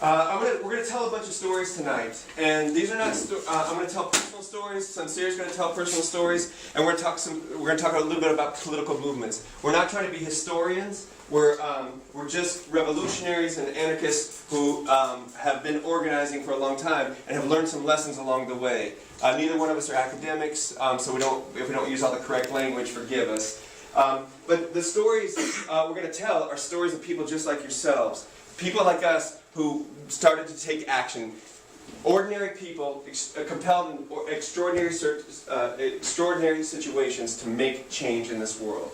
We're going to tell a bunch of stories tonight, and these are not. I'm going to tell personal stories. Sincere's going to tell personal stories, and we're going to talk a little bit about political movements. We're not trying to be historians. We're just revolutionaries and anarchists who have been organizing for a long time and have learned some lessons along the way. Neither one of us are academics, so if we don't use all the correct language, forgive us. But the stories we're going to tell are stories of people just like yourselves. People like us who started to take action. Ordinary people compelled in extraordinary situations to make change in this world.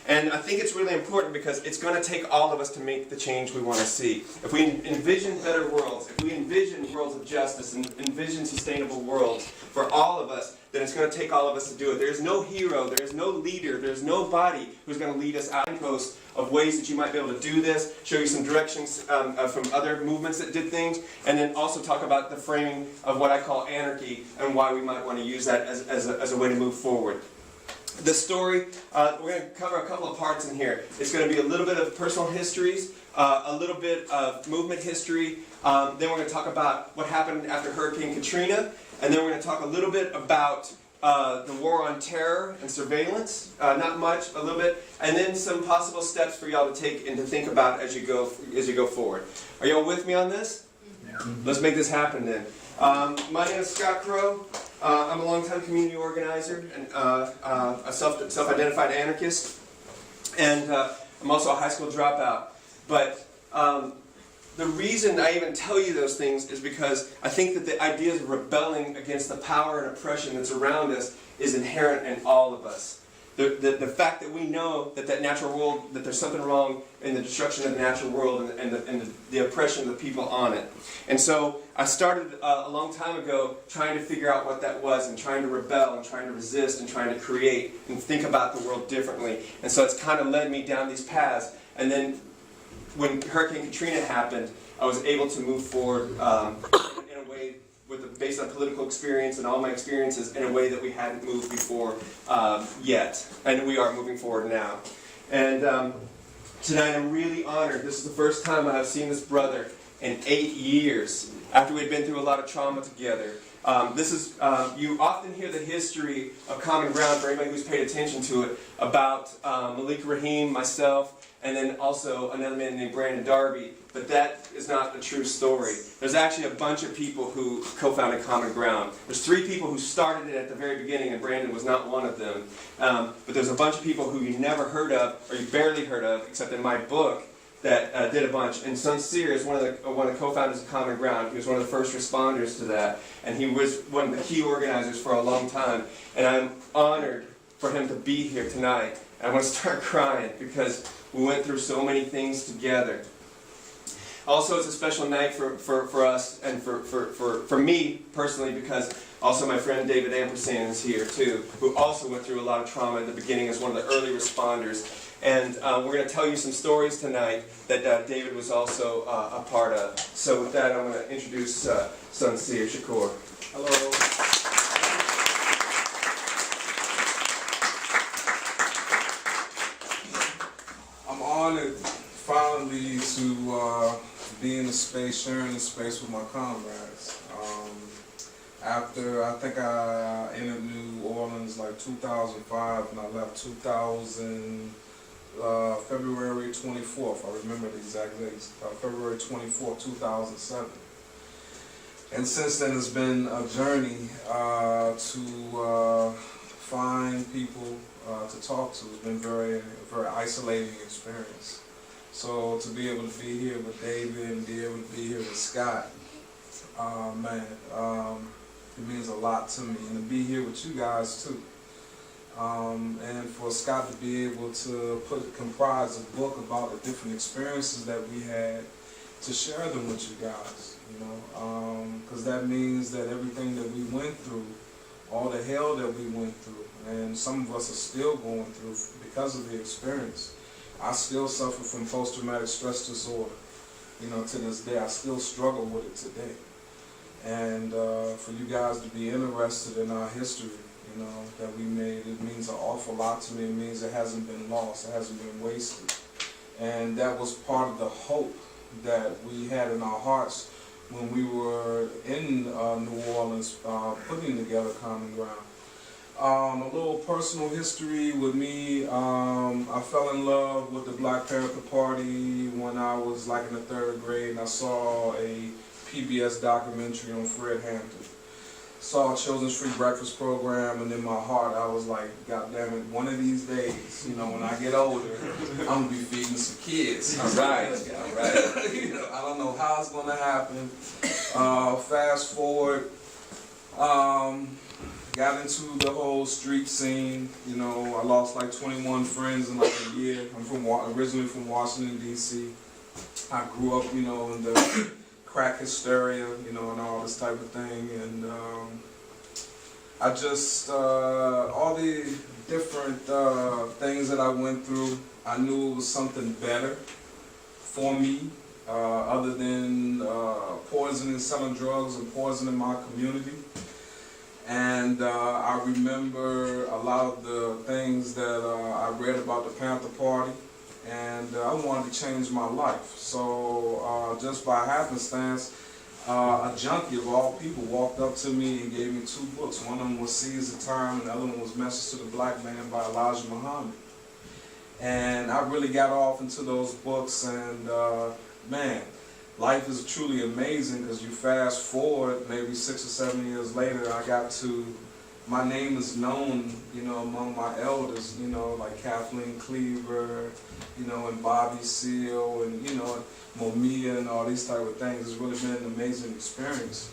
And I think it's really important because it's going to take all of us to make the change we want to see. If we envision better worlds, if we envision worlds of justice and envision sustainable worlds for all of us, then it's going to take all of us to do it. There's no hero, there's no leader, there's nobody who's going to lead us out post of ways that you might be able to do this, show you some directions from other movements that did things, and then also talk about the framing of what I call anarchy and why we might want to use that as a way to move forward. The story, we're going to cover a couple of parts in here. It's going to be a little bit of personal histories, a little bit of movement history, then we're going to talk about what happened after Hurricane Katrina, and then we're going to talk a little bit about the war on terror and surveillance, not much, a little bit, and then some possible steps for y'all to take and to think about as you go forward. Are y'all with me on this? Yeah. Let's make this happen then. My name is Scott Crow. I'm a longtime community organizer and a self-identified anarchist, and I'm also a high school dropout. But the reason I even tell you those things is because I think that the idea of rebelling against the power and oppression that's around us is inherent in all of us. The fact that we know that natural world, that there's something wrong in the destruction of the natural world and the oppression of the people on it. And so I started a long time ago trying to figure out what that was and trying to rebel and trying to resist and trying to create and think about the world differently. And so it's kind of led me down these paths. And then when Hurricane Katrina happened, I was able to move forward in a way based on political experience and all my experiences in a way that we hadn't moved before yet. And we are moving forward now. And tonight I'm really honored. This is the first time I've seen this brother in 8 years after we'd been through a lot of trauma together. You often hear the history of Common Ground, for anybody who's paid attention to it, about Malik Rahim, myself, and then also another man named Brandon Darby, but that is not a true story. There's actually a bunch of people who co-founded Common Ground. There's 3 people who started it at the very beginning, and Brandon was not one of them. But there's a bunch of people who you never heard of, or you barely heard of, except in my book, that did a bunch. And Sincere is one of the co-founders of Common Ground. He was one of the first responders to that, and he was one of the key organizers for a long time. And I'm honored for him to be here tonight. And I want to start crying because we went through so many things together. Also, it's a special night for us and for me personally, because also my friend David Ampersand is here too, who also went through a lot of trauma in the beginning as one of the early responders. And we're going to tell you some stories tonight that David was also a part of. So with that, I'm going to introduce Sincere Shakur. Hello. I'm honored finally to be in the space, sharing the space with my comrades. After I think I entered New Orleans like 2005, and I left February 24th. I remember the exact dates. February 24th, 2007. And since then, it's been a journey to find people to talk to. It's been very isolating experience. So to be able to be here with David and be able to be here with Scott, it means a lot to me. And to be here with you guys too. And for Scott to be able to comprise a book about the different experiences that we had, to share them with you guys, because that means that everything that we went through, all the hell that we went through, and some of us are still going through because of the experience. I still suffer from post-traumatic stress disorder, to this day. I still struggle with it today. And for you guys to be interested in our history, that we made, it means an awful lot to me. It means it hasn't been lost, it hasn't been wasted. And that was part of the hope that we had in our hearts when we were in New Orleans putting together Common Ground. A little personal history with me. I fell in love with the Black Panther Party when I was like in the 3rd grade, and I saw a PBS documentary on Fred Hampton. Saw a Children's Free Breakfast program, and in my heart I was like, God damn it, one of these days, you know, when I get older, I'm gonna be feeding some kids. All right, all right. You know, I don't know how it's gonna happen. Fast forward, got into the whole street scene. You know, I lost like 21 friends in like a year. I'm originally from Washington, D.C. I grew up, you know, in the crack hysteria, you know, and all this type of thing. And I just, all the different things that I went through, I knew it was something better for me, other than poisoning, selling drugs and poisoning my community. And I remember a lot of the things that I read about the Panther Party, and I wanted to change my life. So just by happenstance, a junkie of all people walked up to me and gave me 2 books. One of them was Seize the Time, and the other one was Message to the Black Man by Elijah Muhammad. And I really got off into those books, and man, life is truly amazing, because you fast forward maybe 6 or 7 years later, I got to, my name is known, you know, among my elders, you know, like Kathleen Cleaver, you know, and Bobby Seale, and, you know, Momia and all these type of things. It's really been an amazing experience.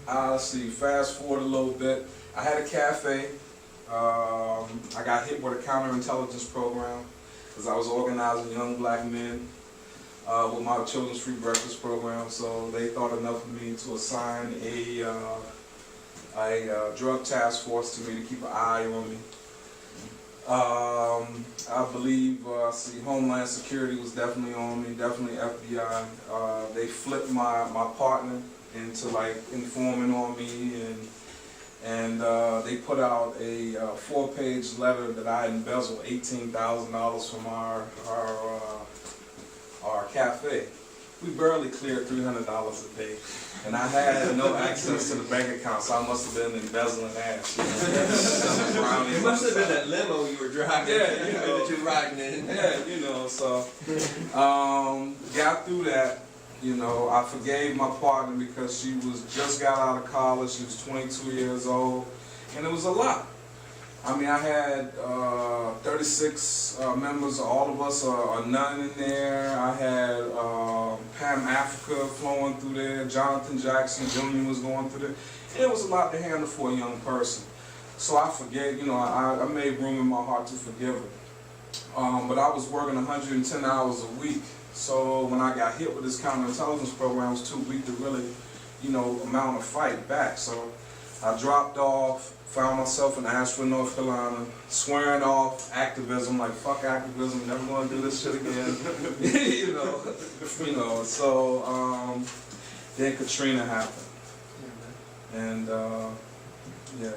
Let's see, fast forward a little bit. I had a cafe. I got hit with a counterintelligence program, because I was organizing young black men with my Children's Free Breakfast program. So they thought enough of me to assign a drug task force to me to keep an eye on me. I believe, Homeland Security was definitely on me, definitely FBI. They flipped my partner into like informing on me, and they put out a 4-page letter that I embezzled $18,000 from our cafe. We barely cleared $300 a day, and I had no access to the bank account, so I must have been embezzling ass. You know? It must have been that limo you were driving. Yeah, you know, that you were riding in. Yeah, you know. So got through that. You know, I forgave my partner because she was just got out of college. She was 22 years old, and it was a lot. I mean, I had 36 members. All of us are none in there. I had Pam Africa flowing through there. Jonathan Jackson Jr. was going through there. It was a lot to handle for a young person. So I forgave. You know, I made room in my heart to forgive her. But I was working 110 hours a week. So when I got hit with this counterintelligence program, it was too weak to really, you know, mount a fight back. So I dropped off, found myself in Asheville, North Carolina, swearing off activism, like fuck activism, never gonna do this shit again. you know. So then Katrina happened, and yeah.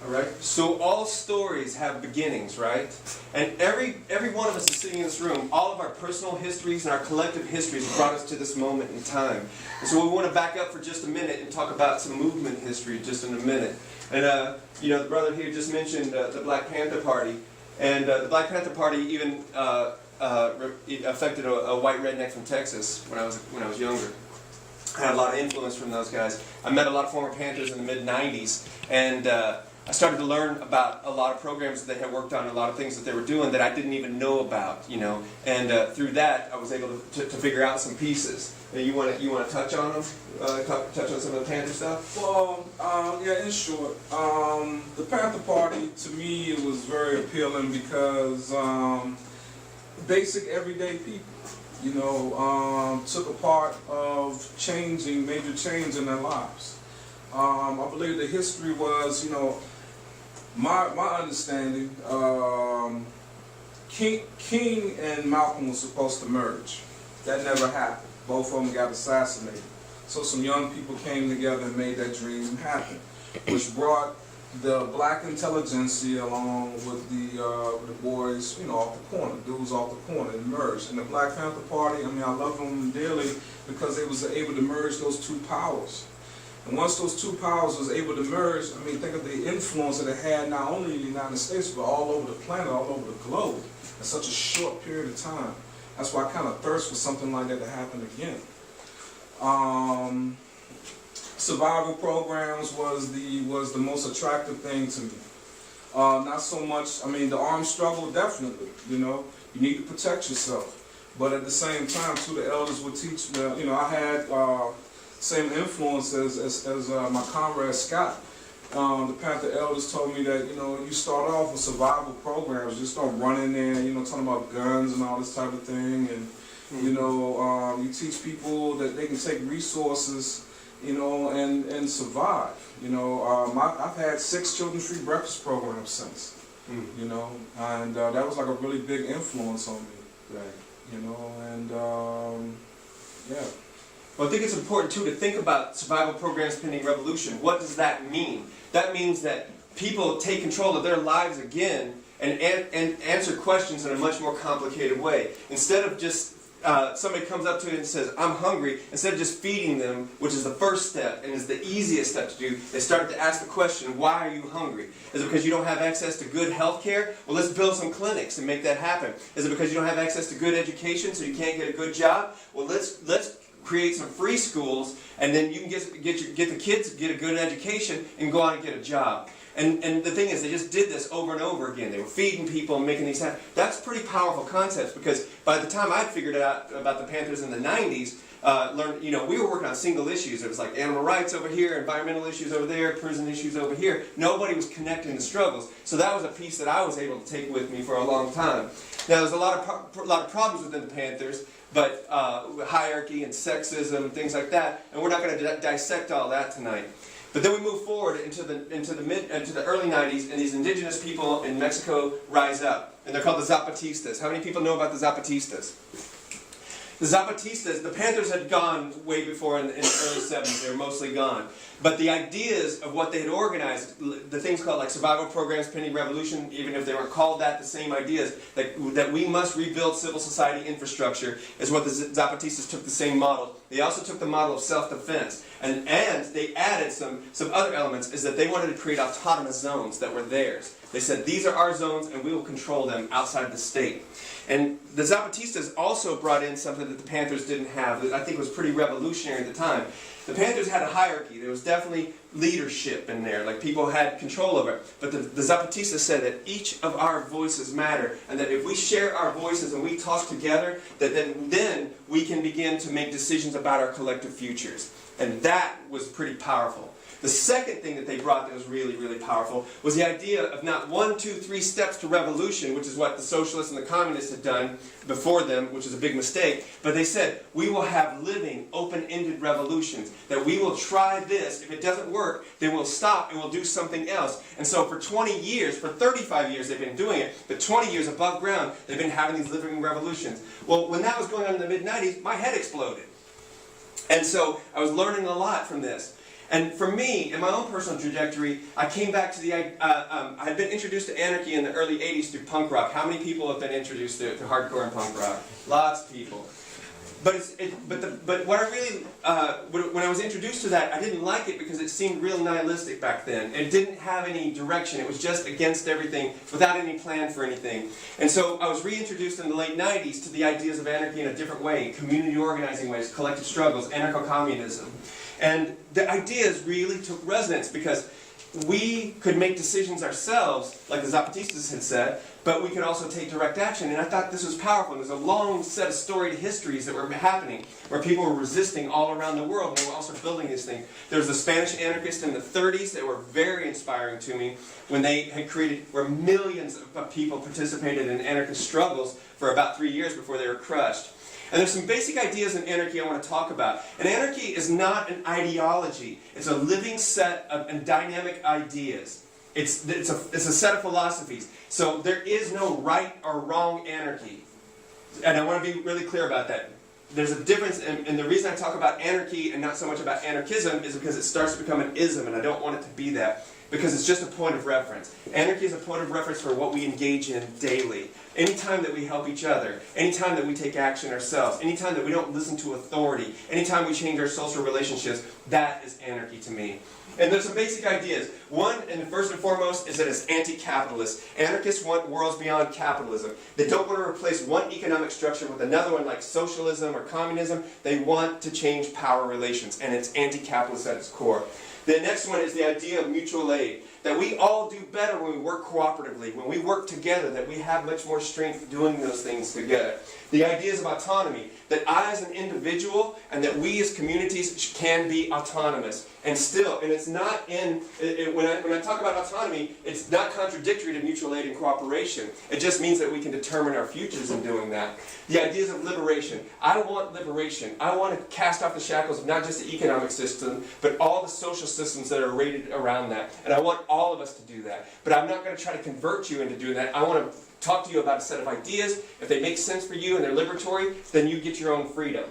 All right. So all stories have beginnings, right? And every one of us is sitting in this room. All of our personal histories and our collective histories brought us to this moment in time. And so we want to back up for just a minute and talk about some movement history just in a minute. And you know, the brother here just mentioned the Black Panther Party, and the Black Panther Party even it affected a white redneck from Texas when I was younger. I had a lot of influence from those guys. I met a lot of former Panthers in the mid-'90s, and I started to learn about a lot of programs that they had worked on, a lot of things that they were doing that I didn't even know about, you know. And through that, I was able to figure out some pieces. You want to touch on them? Touch on some of the Panther stuff? Well, yeah, in short, the Panther Party, to me, it was very appealing because basic everyday people, you know, took a part of major change in their lives. I believe the history was, you know, my understanding, King and Malcolm were supposed to merge. That never happened. Both of them got assassinated. So some young people came together and made that dream happen, which brought the black intelligentsia along with the boys, off the corner, dudes off the corner, emerged. And the Black Panther Party, I mean, I love them dearly because they was able to merge those two powers. And once those two powers was able to merge, I mean, think of the influence that it had not only in the United States, but all over the planet, all over the globe, in such a short period of time. That's why I kind of thirst for something like that to happen again. Survival programs was the most attractive thing to me. Not so much, I mean, the armed struggle, definitely, you need to protect yourself. But at the same time, too, the elders would teach, I had same influence as my comrade Scott. The Panther elders told me that, you start off with survival programs, just start running there, talking about guns and all this type of thing. And, you teach people that they can take resources, and survive. I've had 6 children-free breakfast programs since, and that was like a really big influence on me. Right. Yeah. Well, I think it's important, too, to think about survival programs pending revolution. What does that mean? That means that people take control of their lives again and answer questions in a much more complicated way. Instead of just somebody comes up to you and says, I'm hungry, instead of just feeding them, which is the first step and is the easiest step to do, they start to ask the question, why are you hungry? Is it because you don't have access to good health care? Well, let's build some clinics and make that happen. Is it because you don't have access to good education so you can't get a good job? Well, let's create some free schools, and then you can get the kids to get a good education and go out and get a job. And the thing is, they just did this over and over again. They were feeding people and making these happen. That's pretty powerful concepts, because by the time I'd figured out about the Panthers in the 90s, we were working on single issues. It was like animal rights over here, environmental issues over there, prison issues over here. Nobody was connecting the struggles. So that was a piece that I was able to take with me for a long time. Now, there's a lot of problems within the Panthers, but hierarchy and sexism and things like that, and we're not going to dissect all that tonight. But then we move forward into the early 90s, and these indigenous people in Mexico rise up, and they're called the Zapatistas. How many people know about the Zapatistas? The Zapatistas, the Panthers had gone way before in the early 70s. They were mostly gone. But the ideas of what they had organized, the things called like survival programs pending revolution, even if they weren't called that, the same ideas, that we must rebuild civil society infrastructure, is what the Zapatistas took the same model. They also took the model of self-defense. And they added some other elements, is that they wanted to create autonomous zones that were theirs. They said, these are our zones, and we will control them outside of the state. And the Zapatistas also brought in something that the Panthers didn't have, that I think was pretty revolutionary at the time. The Panthers had a hierarchy. There was definitely leadership in there, like people had control over it. But the Zapatistas said that each of our voices matter, and that if we share our voices and we talk together, that then we can begin to make decisions about our collective futures. And that was pretty powerful. The second thing that they brought that was really, really powerful was the idea of not 1, 2, 3 steps to revolution, which is what the socialists and the communists had done before them, which is a big mistake. But they said, we will have living, open-ended revolutions. That we will try this. If it doesn't work, then we'll stop and we'll do something else. And so for 20 years, for 35 years they've been doing it, but 20 years above ground, they've been having these living revolutions. Well, when that was going on in the mid-90s, my head exploded. And so I was learning a lot from this. And for me, in my own personal trajectory, I came back to I had been introduced to anarchy in the early 80s through punk rock. How many people have been introduced to hardcore and punk rock? Lots of people. But what I really, when I was introduced to that, I didn't like it because it seemed real nihilistic back then. It didn't have any direction. It was just against everything, without any plan for anything. And so I was reintroduced in the late 90s to the ideas of anarchy in a different way, community organizing ways, collective struggles, anarcho-communism. And the ideas really took resonance because we could make decisions ourselves, like the Zapatistas had said, but we could also take direct action. And I thought this was powerful. And there's a long set of storied histories that were happening, where people were resisting all around the world, and they were also building these things. There was the Spanish anarchists in the 30s that were very inspiring to me, when they had created, where millions of people participated in anarchist struggles for about 3 years before they were crushed. And there's some basic ideas in anarchy I want to talk about. And anarchy is not an ideology. It's a living set of dynamic ideas. It's a set of philosophies. So there is no right or wrong anarchy. And I want to be really clear about that. There's a difference, and the reason I talk about anarchy and not so much about anarchism is because it starts to become an ism, and I don't want it to be that. because it's just a point of reference. Anarchy is a point of reference for what we engage in daily. Anytime that we help each other, anytime that we take action ourselves, anytime that we don't listen to authority, anytime we change our social relationships, that is anarchy to me. And there's some basic ideas. One, and first and foremost, is that it's anti-capitalist. Anarchists want worlds beyond capitalism. They don't want to replace one economic structure with another one like socialism or communism. They want to change power relations, and it's anti-capitalist at its core. The next one is the idea of mutual aid. That we all do better when we work cooperatively, when we work together, that we have much more strength doing those things together. The ideas of autonomy, that I as an individual and that we as communities can be autonomous. And it's not when I talk about autonomy, it's not contradictory to mutual aid and cooperation. It just means that we can determine our futures in doing that. The ideas of liberation. I want liberation. I want to cast off the shackles of not just the economic system, but all the social systems that are rated around that. And I want all of us to do that. But I'm not going to try to convert you into doing that. I want to talk to you about a set of ideas. If they make sense for you and they're liberatory, then you get your own freedom.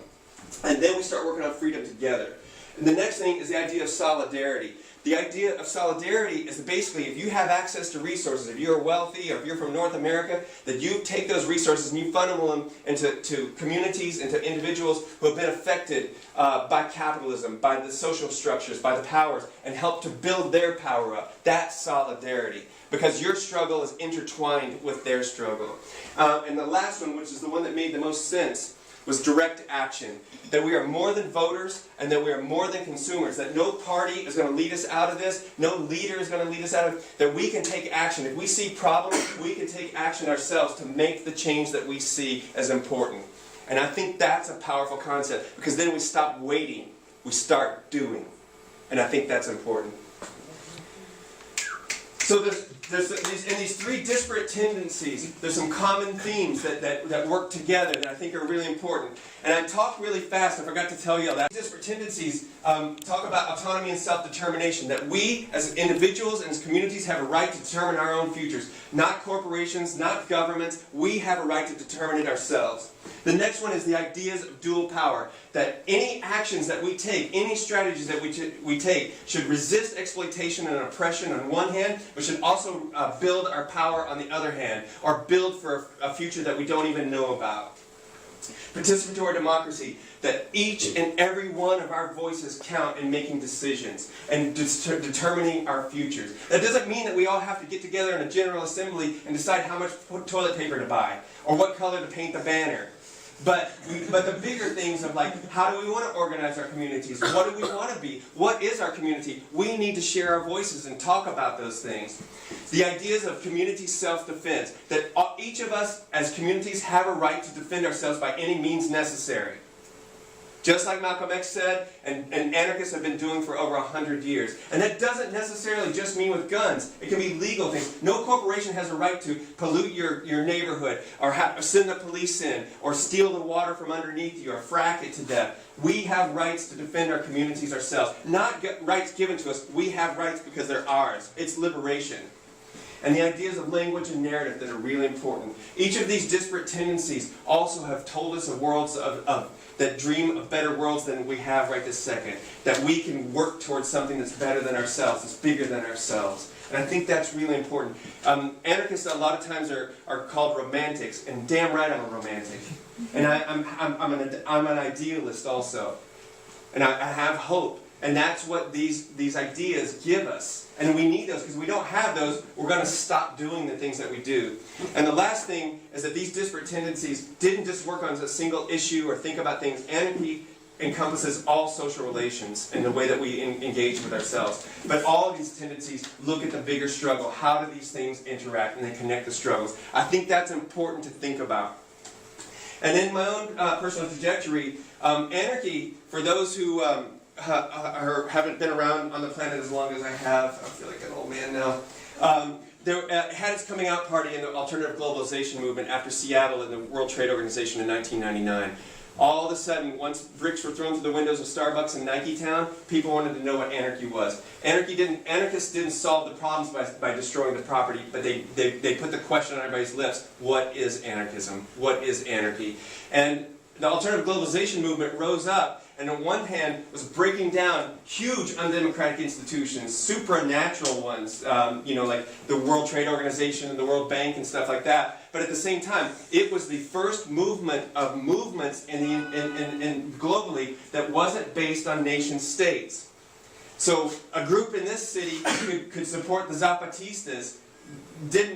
And then we start working on freedom together. And the next thing is the idea of solidarity. The idea of solidarity is that basically if you have access to resources, if you're wealthy or if you're from North America, that you take those resources and you funnel them into communities, into individuals who have been affected by capitalism, by the social structures, by the powers, and help to build their power up. That's solidarity. Because your struggle is intertwined with their struggle. And the last one, which is the one that made the most sense, was direct action. That we are more than voters and that we are more than consumers. That no party is going to lead us out of this. No leader is going to lead us out of it. That we can take action. If we see problems, we can take action ourselves to make the change that we see as important. And I think that's a powerful concept because then we stop waiting. We start doing. And I think that's important. So in these three disparate tendencies, there's some common themes that work together that I think are really important. And I talked really fast, I forgot to tell you all that. Disparate tendencies talk about autonomy and self-determination, that we as individuals and as communities have a right to determine our own futures. Not corporations, not governments, we have a right to determine it ourselves. The next one is the ideas of dual power, that any actions that we take, any strategies that we take, should resist exploitation and oppression on one hand, but should also build our power on the other hand, or build for a future that we don't even know about. Participatory democracy, that each and every one of our voices count in making decisions and determining our futures. That doesn't mean that we all have to get together in a general assembly and decide how much toilet paper to buy, or what color to paint the banner. But the bigger things of like, how do we want to organize our communities? What do we want to be? What is our community? We need to share our voices and talk about those things. The ideas of community self-defense, that each of us as communities have a right to defend ourselves by any means necessary. Just like Malcolm X said, and anarchists have been doing for over 100 years. And that doesn't necessarily just mean with guns. It can be legal things. No corporation has a right to pollute your neighborhood, or send the police in, or steal the water from underneath you, or frack it to death. We have rights to defend our communities ourselves. Not rights given to us. We have rights because they're ours. It's liberation. And the ideas of language and narrative that are really important. Each of these disparate tendencies also have told us of worlds that dream of better worlds than we have right this second. That we can work towards something that's better than ourselves, that's bigger than ourselves. And I think that's really important. Anarchists a lot of times are called romantics, and damn right I'm a romantic. And I'm an idealist also. And I have hope. And that's what these ideas give us. And we need those, because if we don't have those, we're going to stop doing the things that we do. And the last thing is that these disparate tendencies didn't just work on a single issue or think about things. Anarchy encompasses all social relations in the way that we engage with ourselves. But all of these tendencies look at the bigger struggle. How do these things interact, and they connect the struggles? I think that's important to think about. And in my own personal trajectory, anarchy, for those who haven't been around on the planet as long as I have, I feel like an old man now, had its coming out party in the alternative globalization movement after Seattle and the World Trade Organization in 1999. All of a sudden, once bricks were thrown through the windows of Starbucks in Nike Town, people wanted to know what anarchy was. Anarchists didn't solve the problems by destroying the property, but they put the question on everybody's lips: what is anarchism? What is anarchy? And the alternative globalization movement rose up and on one hand was breaking down huge undemocratic institutions, supernatural ones, like the World Trade Organization and the World Bank and stuff like that. But at the same time, it was the first movement of movements in globally that wasn't based on nation states. So a group in this city could support the Zapatistas.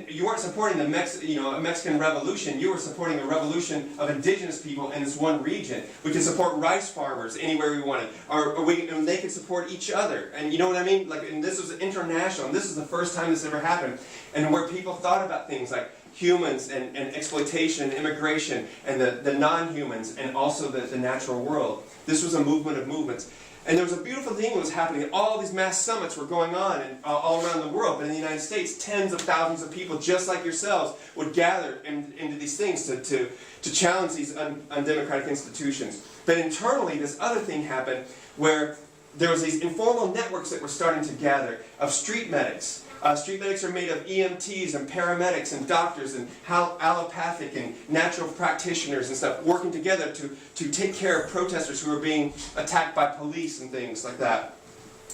You weren't supporting the Mexican Revolution. You were supporting a revolution of indigenous people in this one region. We could support rice farmers anywhere we wanted, and they could support each other. And you know what I mean? And this was international. And this is the first time this ever happened. And where people thought about things like humans and exploitation and immigration and the non-humans and also the natural world. This was a movement of movements. And there was a beautiful thing that was happening. All these mass summits were going on all around the world. But in the United States, tens of thousands of people, just like yourselves, would gather into these things to challenge these undemocratic institutions. But internally, this other thing happened where there was these informal networks that were starting to gather of street medics. Street medics are made of EMTs and paramedics and doctors and allopathic and natural practitioners and stuff working together to take care of protesters who were being attacked by police and things like that,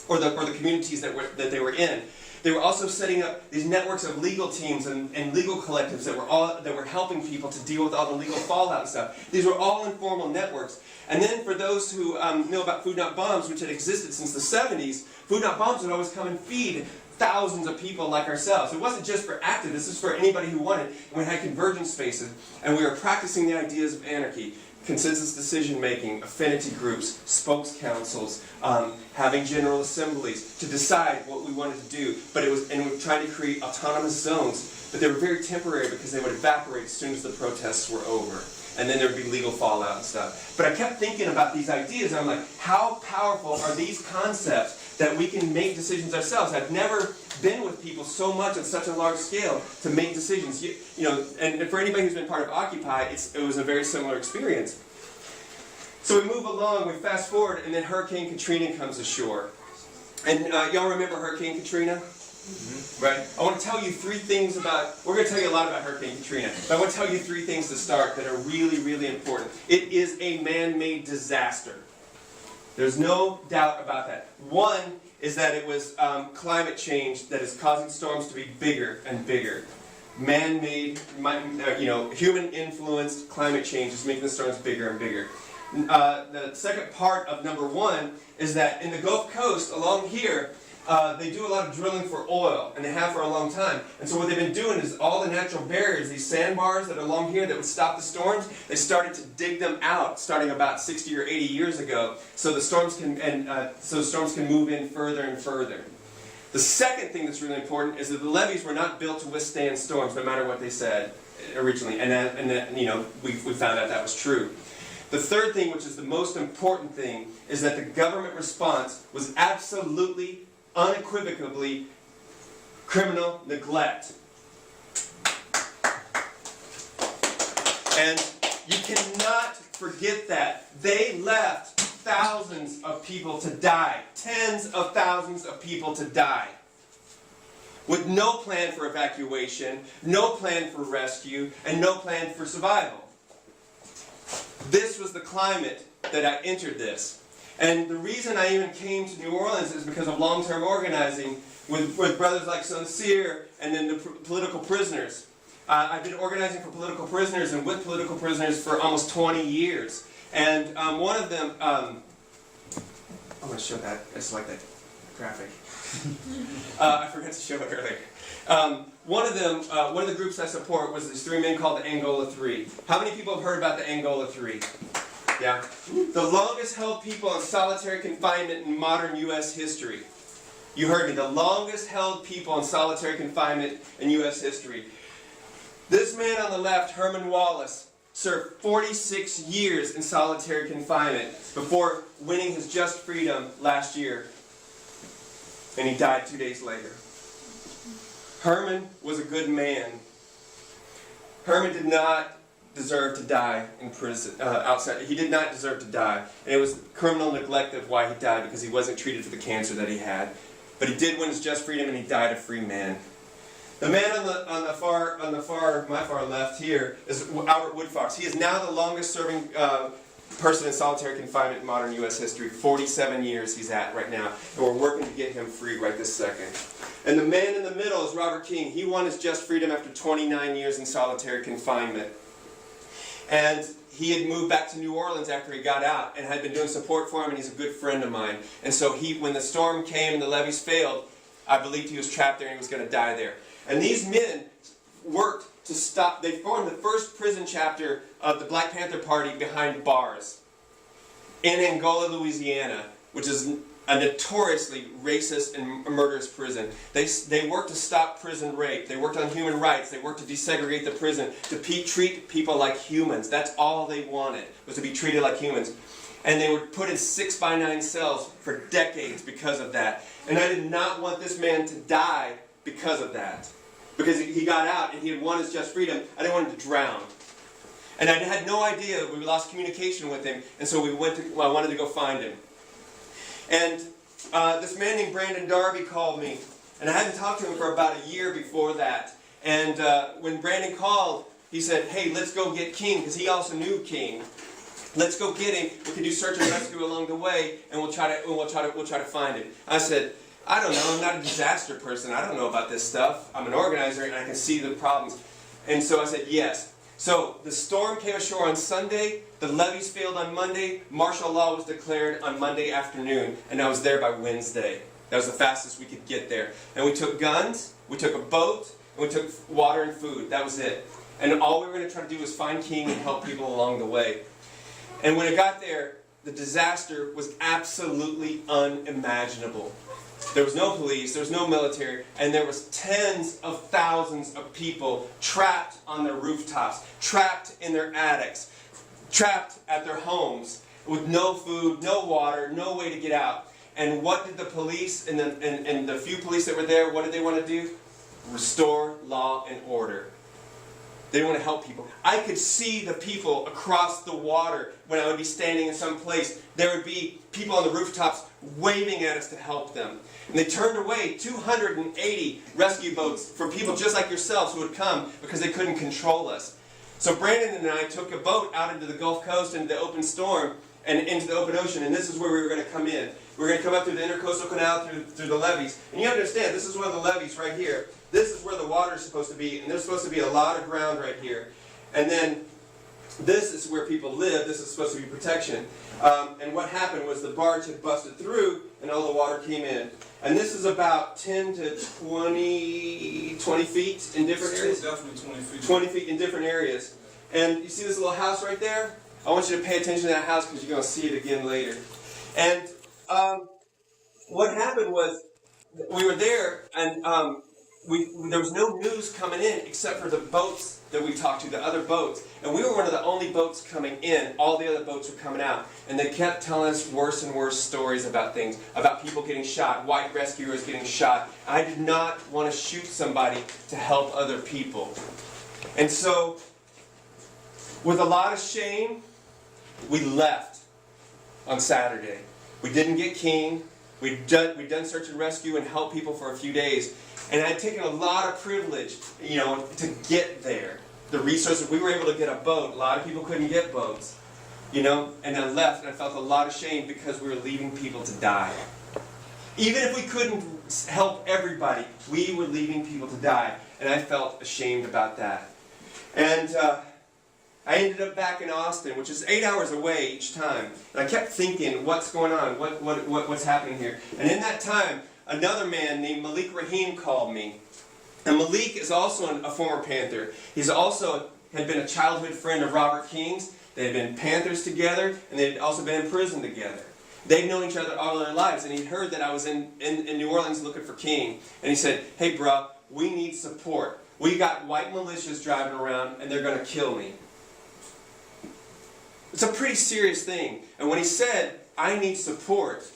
or the communities that they were in. They were also setting up these networks of legal teams and legal collectives that were helping people to deal with all the legal fallout and stuff. These were all informal networks. And then for those who know about Food Not Bombs, which had existed since the 70s, Food Not Bombs would always come and feed thousands of people like ourselves. It wasn't just for activists, this was for anybody who wanted. And we had convergence spaces, and we were practicing the ideas of anarchy, consensus decision-making, affinity groups, spokes councils, having general assemblies to decide what we wanted to do. And we were trying to create autonomous zones, but they were very temporary because they would evaporate as soon as the protests were over. And then there would be legal fallout and stuff. But I kept thinking about these ideas, and I'm like, how powerful are these concepts that we can make decisions ourselves? I've never been with people so much on such a large scale to make decisions. And for anybody who's been part of Occupy, it was a very similar experience. So we move along, we fast forward, and then Hurricane Katrina comes ashore. And y'all remember Hurricane Katrina? Mm-hmm. Right? I want to tell you three things we're going to tell you a lot about Hurricane Katrina, but I want to tell you three things to start that are really, really important. It is a man-made disaster. There's no doubt about that. One is that it was climate change that is causing storms to be bigger and bigger. Man-made, human-influenced climate change is making the storms bigger and bigger. The second part of number one is that in the Gulf Coast, along here, they do a lot of drilling for oil, and they have for a long time. And so what they've been doing is all the natural barriers, these sandbars that are along here that would stop the storms, they started to dig them out starting about 60 or 80 years ago, so the storms can move in further and further. The second thing that's really important is that the levees were not built to withstand storms, no matter what they said originally, and we found out that was true. The third thing, which is the most important thing, is that the government response was absolutely, unequivocally criminal neglect. And you cannot forget that. They left thousands of people to die, tens of thousands of people to die, with no plan for evacuation, no plan for rescue, and no plan for survival. This was the climate that I entered this. And the reason I even came to New Orleans is because of long-term organizing with brothers like Sincere and then the political prisoners. I've been organizing for political prisoners and with political prisoners for almost 20 years. And one of them, I'm going to show that. I just like that graphic. I forgot to show it earlier. One of the groups I support was these three men called the Angola Three. How many people have heard about the Angola Three? Yeah. The longest held people in solitary confinement in modern U.S. history. You heard me. The longest held people in solitary confinement in U.S. history. This man on the left, Herman Wallace, served 46 years in solitary confinement before winning his just freedom last year. And he died 2 days later. Herman was a good man. Herman did not deserve to die in prison, outside. He did not deserve to die. And it was criminal neglect of why he died, because he wasn't treated for the cancer that he had. But he did win his just freedom, and he died a free man. The man on my far left here is Albert Woodfox. He is now the longest serving person in solitary confinement in modern U.S. history. 47 years he's at right now. And we're working to get him free right this second. And the man in the middle is Robert King. He won his just freedom after 29 years in solitary confinement. And he had moved back to New Orleans after he got out and had been doing support for him, and he's a good friend of mine. And so when the storm came and the levees failed, I believed he was trapped there and he was going to die there. And these men worked to stop. They formed the first prison chapter of the Black Panther Party behind bars in Angola, Louisiana, which is a notoriously racist and murderous prison. They worked to stop prison rape. They worked on human rights. They worked to desegregate the prison, to treat people like humans. That's all they wanted, was to be treated like humans. And they were put in 6x9 cells for decades because of that. And I did not want this man to die because of that. Because he got out and he had won his just freedom. I didn't want him to drown. And I had no idea. We lost communication with him. And so I wanted to go find him. And this man named Brandon Darby called me. And I hadn't talked to him for about a year before that. And when Brandon called, he said, "Hey, let's go get King," because he also knew King. "Let's go get him. We can do search and rescue along the way, and we'll try to find him." I said, "I don't know. I'm not a disaster person. I don't know about this stuff. I'm an organizer, and I can see the problems." And so I said, "Yes." So the storm came ashore on Sunday. The levees failed on Monday. Martial law was declared on Monday afternoon, and I was there by Wednesday. That was the fastest we could get there. And we took guns, we took a boat, and we took water and food. That was it. And all we were going to try to do was find King and help people along the way. And when I got there, the disaster was absolutely unimaginable. There was no police, there was no military, and there was tens of thousands of people trapped on their rooftops, trapped in their attics, trapped at their homes with no food, no water, no way to get out. And what did the police and the few police that were there, what did they want to do? Restore law and order. They didn't want to help people. I could see the people across the water when I would be standing in some place. There would be people on the rooftops waving at us to help them. And they turned away 280 rescue boats from people just like yourselves who would come because they couldn't control us. So Brandon and I took a boat out into the Gulf Coast, into the open storm, and into the open ocean, and this is where we were going to come in. We were going to come up through the Intercoastal Canal, through the levees. And you have to understand, this is one of the levees right here. This is where the water is supposed to be, and there's supposed to be a lot of ground right here. And then this is where people live. This is supposed to be protection. And what happened was the barge had busted through, and all the water came in. And this is about 10 to 20 feet in different areas. Definitely 20 feet. 20 feet in different areas. And you see this little house right there? I want you to pay attention to that house because you're going to see it again later. And what happened was we were there, and there was no news coming in except for the boats that we talked to, the other boats. And we were one of the only boats coming in. All the other boats were coming out. And they kept telling us worse and worse stories about things, about people getting shot, white rescuers getting shot. I did not want to shoot somebody to help other people. And so, with a lot of shame, we left on Saturday. We didn't get King. We'd done search and rescue and helped people for a few days. And I'd taken a lot of privilege, to get there. The resources, we were able to get a boat. A lot of people couldn't get boats, And I left, and I felt a lot of shame because we were leaving people to die. Even if we couldn't help everybody, we were leaving people to die. And I felt ashamed about that. And I ended up back in Austin, which is 8 hours away each time. And I kept thinking, what's going on? What's happening here? And in that time, another man named Malik Rahim called me. And Malik is also a former Panther. He's also had been a childhood friend of Robert King's. They had been Panthers together, and they had also been in prison together. They'd known each other all their lives, and he'd heard that I was in New Orleans looking for King. And he said, "Hey, bro, we need support. We got white militias driving around, and they're going to kill me." It's a pretty serious thing. And when he said, "I need support,"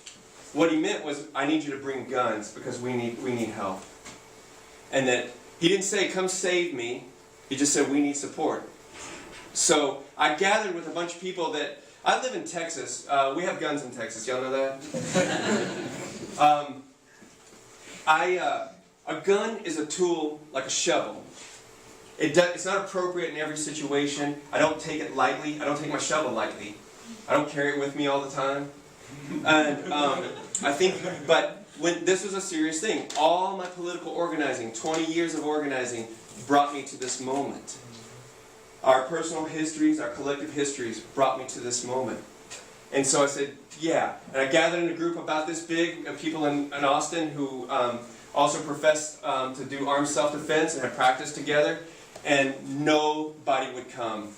what he meant was, I need you to bring guns because we need help. And that he didn't say, "Come save me." He just said, "We need support." So I gathered with a bunch of people that, I live in Texas. We have guns in Texas. Y'all know that? A gun is a tool like a shovel. It's not appropriate in every situation. I don't take it lightly. I don't take my shovel lightly. I don't carry it with me all the time. And I think, but when this was a serious thing, all my political organizing, 20 years of organizing, brought me to this moment. Our personal histories, our collective histories brought me to this moment. And so I said, yeah. And I gathered in a group about this big of people in Austin who also professed to do armed self-defense and had practiced together. And nobody would come.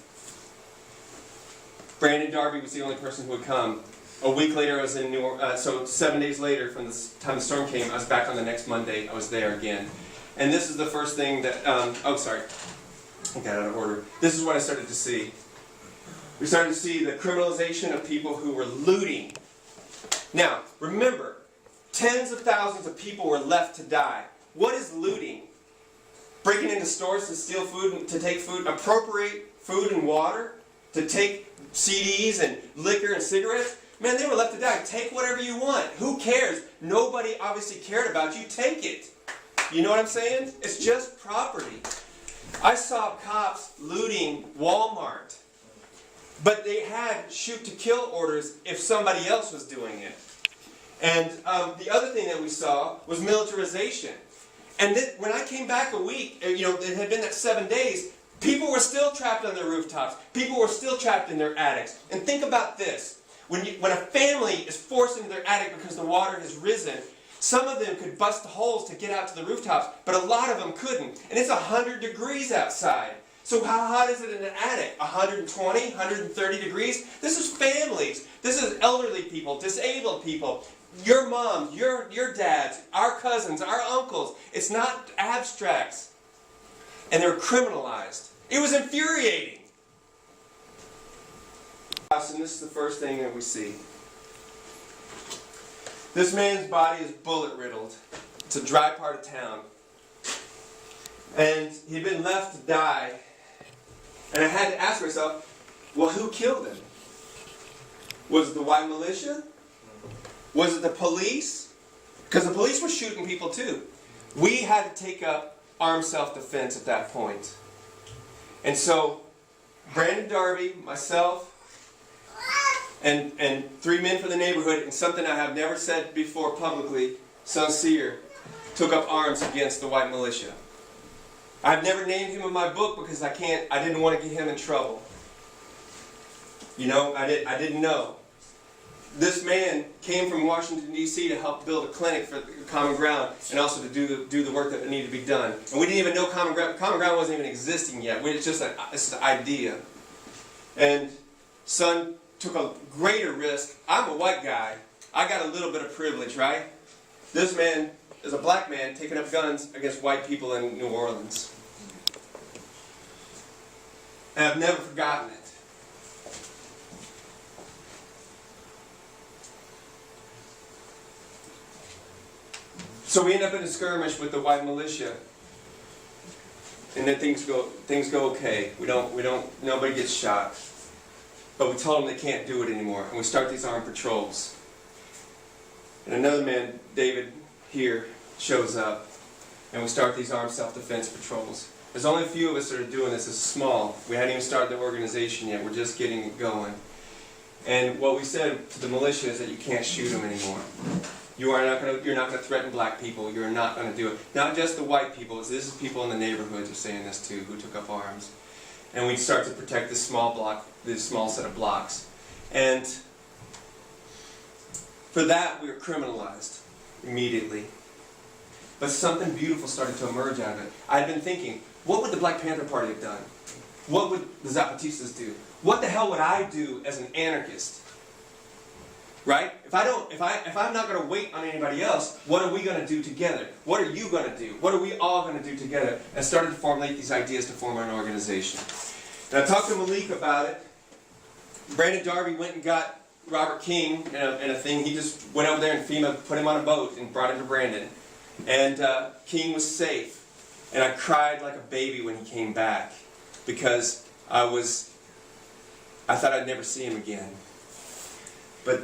Brandon Darby was the only person who would come. A week later, I was in New Orleans. So 7 days later, from the time the storm came, I was back on the next Monday. I was there again. And this is the first thing that... oh, sorry. I got out of order. This is what I started to see. We started to see the criminalization of people who were looting. Now, remember, tens of thousands of people were left to die. What is looting? Breaking into stores to steal food, to take food, appropriate food and water, to take CDs and liquor and cigarettes. Man, they were left to die. Take whatever you want. Who cares? Nobody obviously cared about you. Take it. You know what I'm saying? It's just property. I saw cops looting Walmart, but they had shoot-to-kill orders if somebody else was doing it. And the other thing that we saw was militarization. And then, when I came back a week, it had been that 7 days, people were still trapped on their rooftops. People were still trapped in their attics. And think about this. When a family is forced into their attic because the water has risen, some of them could bust the holes to get out to the rooftops, but a lot of them couldn't. And it's 100 degrees outside. So how hot is it in an attic? 120, 130 degrees? This is families. This is elderly people, disabled people. Your moms, your dads, our cousins, our uncles. It's not abstracts. And they're criminalized. It was infuriating. And this is the first thing that we see. This man's body is bullet riddled. It's a dry part of town. And he'd been left to die. And I had to ask myself, well, who killed him? Was it the white militia? Was it the police? Because the police were shooting people too. We had to take up armed self-defense at that point. And so, Brandon Darby, myself, and 3 men from the neighborhood, and something I have never said before publicly, Son Seer, took up arms against the white militia. I've never named him in my book because I didn't want to get him in trouble. I didn't know. This man came from Washington, D.C. to help build a clinic for Common Ground and also to do the work that needed to be done. And we didn't even know Common Ground. Common Ground wasn't even existing yet. It's just an idea. And Son took a greater risk. I'm a white guy. I got a little bit of privilege, right? This man is a black man taking up guns against white people in New Orleans. And I've never forgotten it. So we end up in a skirmish with the white militia, and then things go okay. Nobody gets shot, but we told them they can't do it anymore, and we start these armed patrols. And another man, David, here, shows up, and we start these armed self-defense patrols. There's only a few of us that are doing this. It's small. We hadn't even started the organization yet. We're just getting it going. And what we said to the militia is that you can't shoot them anymore. You're not going to threaten black people. You're not going to do it. Not just the white people. This is people in the neighborhoods are saying this too, who took up arms. And we start to protect this small set of blocks. And for that, we were criminalized immediately. But something beautiful started to emerge out of it. I'd been thinking, what would the Black Panther Party have done? What would the Zapatistas do? What the hell would I do as an anarchist? Right? If I'm not going to wait on anybody else, what are we going to do together? What are you going to do? What are we all going to do together? And started to formulate these ideas to form an organization. And I talked to Malik about it. Brandon Darby went and got Robert King in a thing. He just went over there and FEMA put him on a boat and brought him to Brandon. And King was safe. And I cried like a baby when he came back because I thought I'd never see him again. But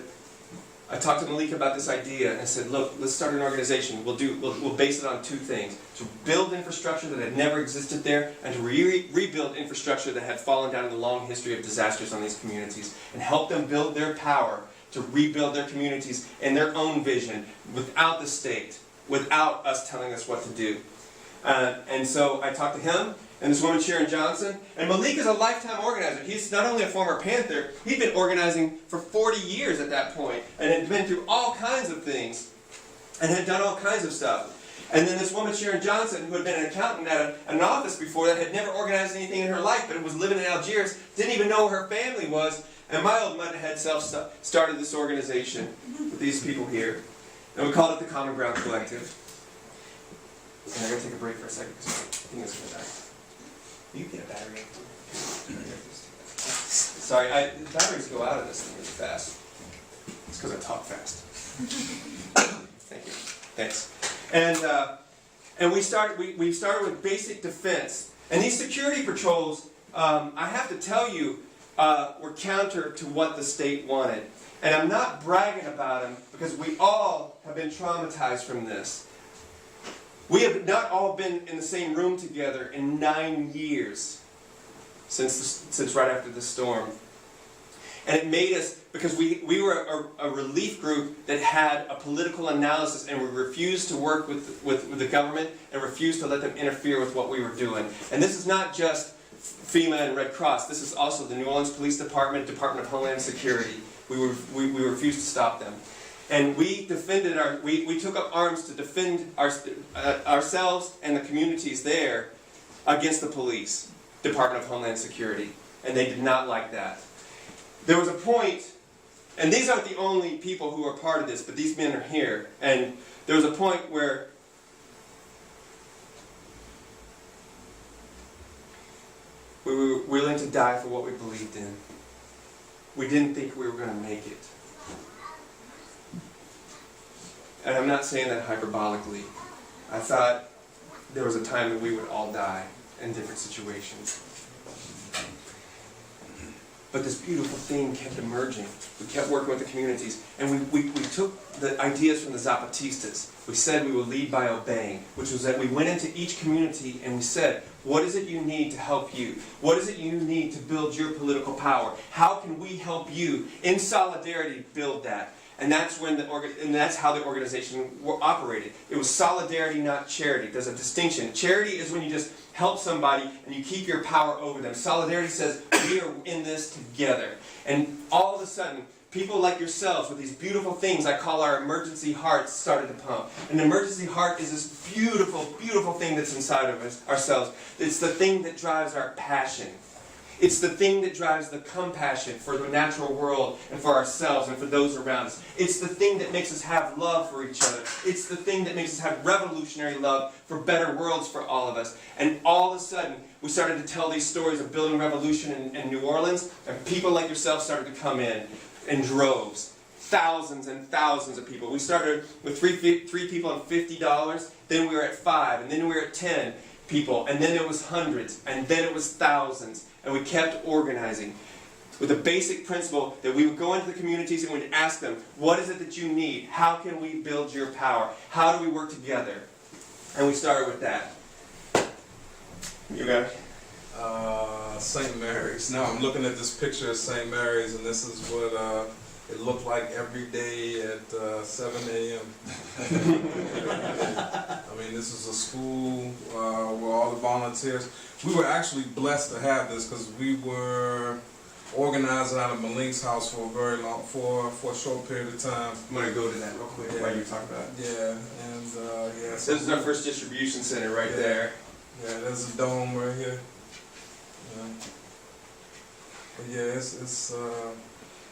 I talked to Malik about this idea and I said, look, let's start an organization. We'll base it on two things: to build infrastructure that had never existed there, and to rebuild infrastructure that had fallen down in the long history of disasters on these communities, and help them build their power to rebuild their communities in their own vision, without the state, without us telling us what to do. And so I talked to him and this woman, Sharon Johnson. And Malik is a lifetime organizer. He's not only a former Panther, he'd been organizing for 40 years at that point, and had been through all kinds of things, and had done all kinds of stuff. And then this woman, Sharon Johnson, who had been an accountant at an office before that, had never organized anything in her life, but was living in Algiers, didn't even know who her family was. And my old mudhead self started this organization with these people here. And we called it the Common Ground Collective. And I'm going to take a break for a second because I think it's going to die. You get a battery. Sorry, the batteries go out of this thing really fast. It's because I talk fast. Thank you. Thanks. And we started with basic defense. And these security patrols, I have to tell you, were counter to what the state wanted. And I'm not bragging about them because we all have been traumatized from this. We have not all been in the same room together in 9 years since right after the storm. And it made us, because we were a relief group that had a political analysis, and we refused to work with the government and refused to let them interfere with what we were doing. And this is not just FEMA and Red Cross. This is also the New Orleans Police Department, Department of Homeland Security. We refused to stop them. And we defended we took up arms to defend ourselves and the communities there against the police, Department of Homeland Security. And they did not like that. There was a point, and these aren't the only people who are part of this, but these men are here. And there was a point where we were willing to die for what we believed in. We didn't think we were going to make it. And I'm not saying that hyperbolically. I thought there was a time that we would all die in different situations. But this beautiful thing kept emerging. We kept working with the communities. And we took the ideas from the Zapatistas. We said we would lead by obeying, which was that we went into each community and we said, what is it you need to help you? What is it you need to build your political power? How can we help you in solidarity build that? And that's how the organization operated. It was solidarity, not charity. There's a distinction. Charity is when you just help somebody and you keep your power over them. Solidarity says, we are in this together. And all of a sudden, people like yourselves with these beautiful things I call our emergency hearts started to pump. An emergency heart is this beautiful, beautiful thing that's inside of us, ourselves. It's the thing that drives our passion. It's the thing that drives the compassion for the natural world and for ourselves and for those around us. It's the thing that makes us have love for each other. It's the thing that makes us have revolutionary love for better worlds for all of us. And all of a sudden, we started to tell these stories of building revolution in New Orleans, and people like yourself started to come in droves. Thousands and thousands of people. We started with three people and $50, then we were at 5, and then we were at 10 people, and then it was hundreds, and then it was thousands. And we kept organizing with a basic principle that we would go into the communities and we'd ask them, what is it that you need? How can we build your power? How do we work together? And we started with that. You got it? St. Mary's. Now I'm looking at this picture of St. Mary's, and this is what it looked like every day at 7 a.m. I mean, this is a school where all the volunteers. We were actually blessed to have this because we were organizing out of Malik's house for a very long, for a short period of time. I'm going to go to that real quick while you talk about it. Yeah, and yeah. So this is our first distribution center right there. Yeah, there's a dome right here. But yeah, it's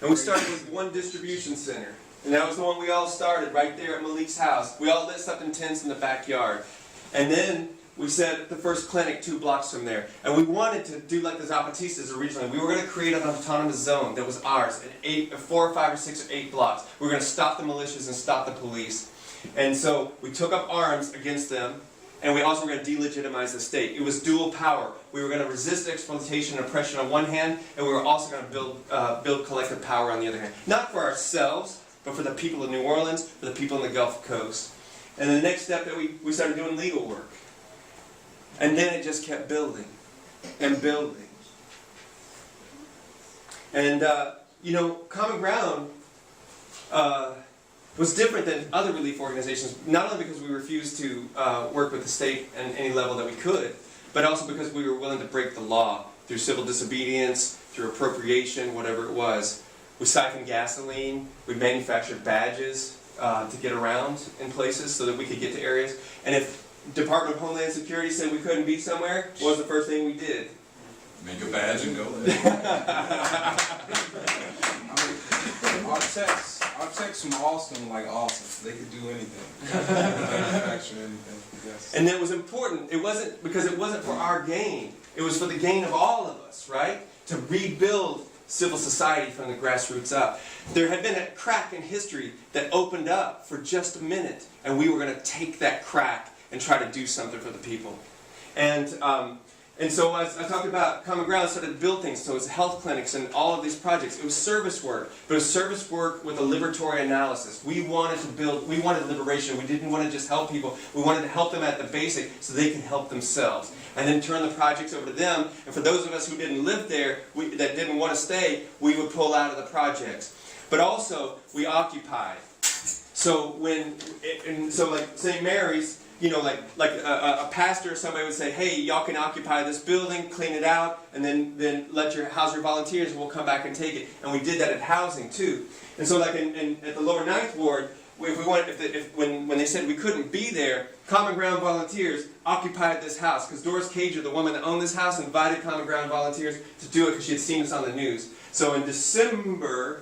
and we started with one distribution center. And that was the one we all started right there at Malik's house. We all lit up in tents in the backyard. And then we set the first clinic 2 blocks from there. And we wanted to do like the Zapatistas originally. We were going to create an autonomous zone that was ours at 4 or 5 or 6 or 8 blocks. We were going to stop the militias and stop the police. And so we took up arms against them. And we also were going to delegitimize the state. It was dual power. We were going to resist exploitation and oppression on one hand, and we were also going to build collective power on the other hand. Not for ourselves, but for the people of New Orleans, for the people in the Gulf Coast. And the next step that we started doing legal work. And then it just kept building and building. And, Common Ground was different than other relief organizations, not only because we refused to work with the state at any level that we could, but also because we were willing to break the law through civil disobedience, through appropriation, whatever it was. We siphoned gasoline, we manufactured badges to get around in places so that we could get to areas. And if Department of Homeland Security said we couldn't be somewhere, what was the first thing we did? Make a badge and go there. Our techs from Austin were like awesome. They could do anything. Manufacture anything. Yes. And that was important. It wasn't because it wasn't for our gain. It was for the gain of all of us, right? To rebuild civil society from the grassroots up. There had been a crack in history that opened up for just a minute, and we were going to take that crack and try to do something for the people. And so as I talked about Common Ground, started to build things. So it was health clinics and all of these projects. It was service work, but it was service work with a liberatory analysis. We wanted liberation. We didn't want to just help people. We wanted to help them at the basic so they could help themselves. And then turn the projects over to them. And for those of us who didn't live there, that didn't want to stay, we would pull out of the projects. But also, we occupied. So like St. Mary's, like a pastor or somebody would say, hey, y'all can occupy this building, clean it out, and then house your volunteers, and we'll come back and take it. And we did that at housing too. And so like at the lower 9th Ward, when they said we couldn't be there, Common Ground volunteers occupied this house because Doris Cager, the woman that owned this house, invited Common Ground volunteers to do it because she had seen us on the news. So in December,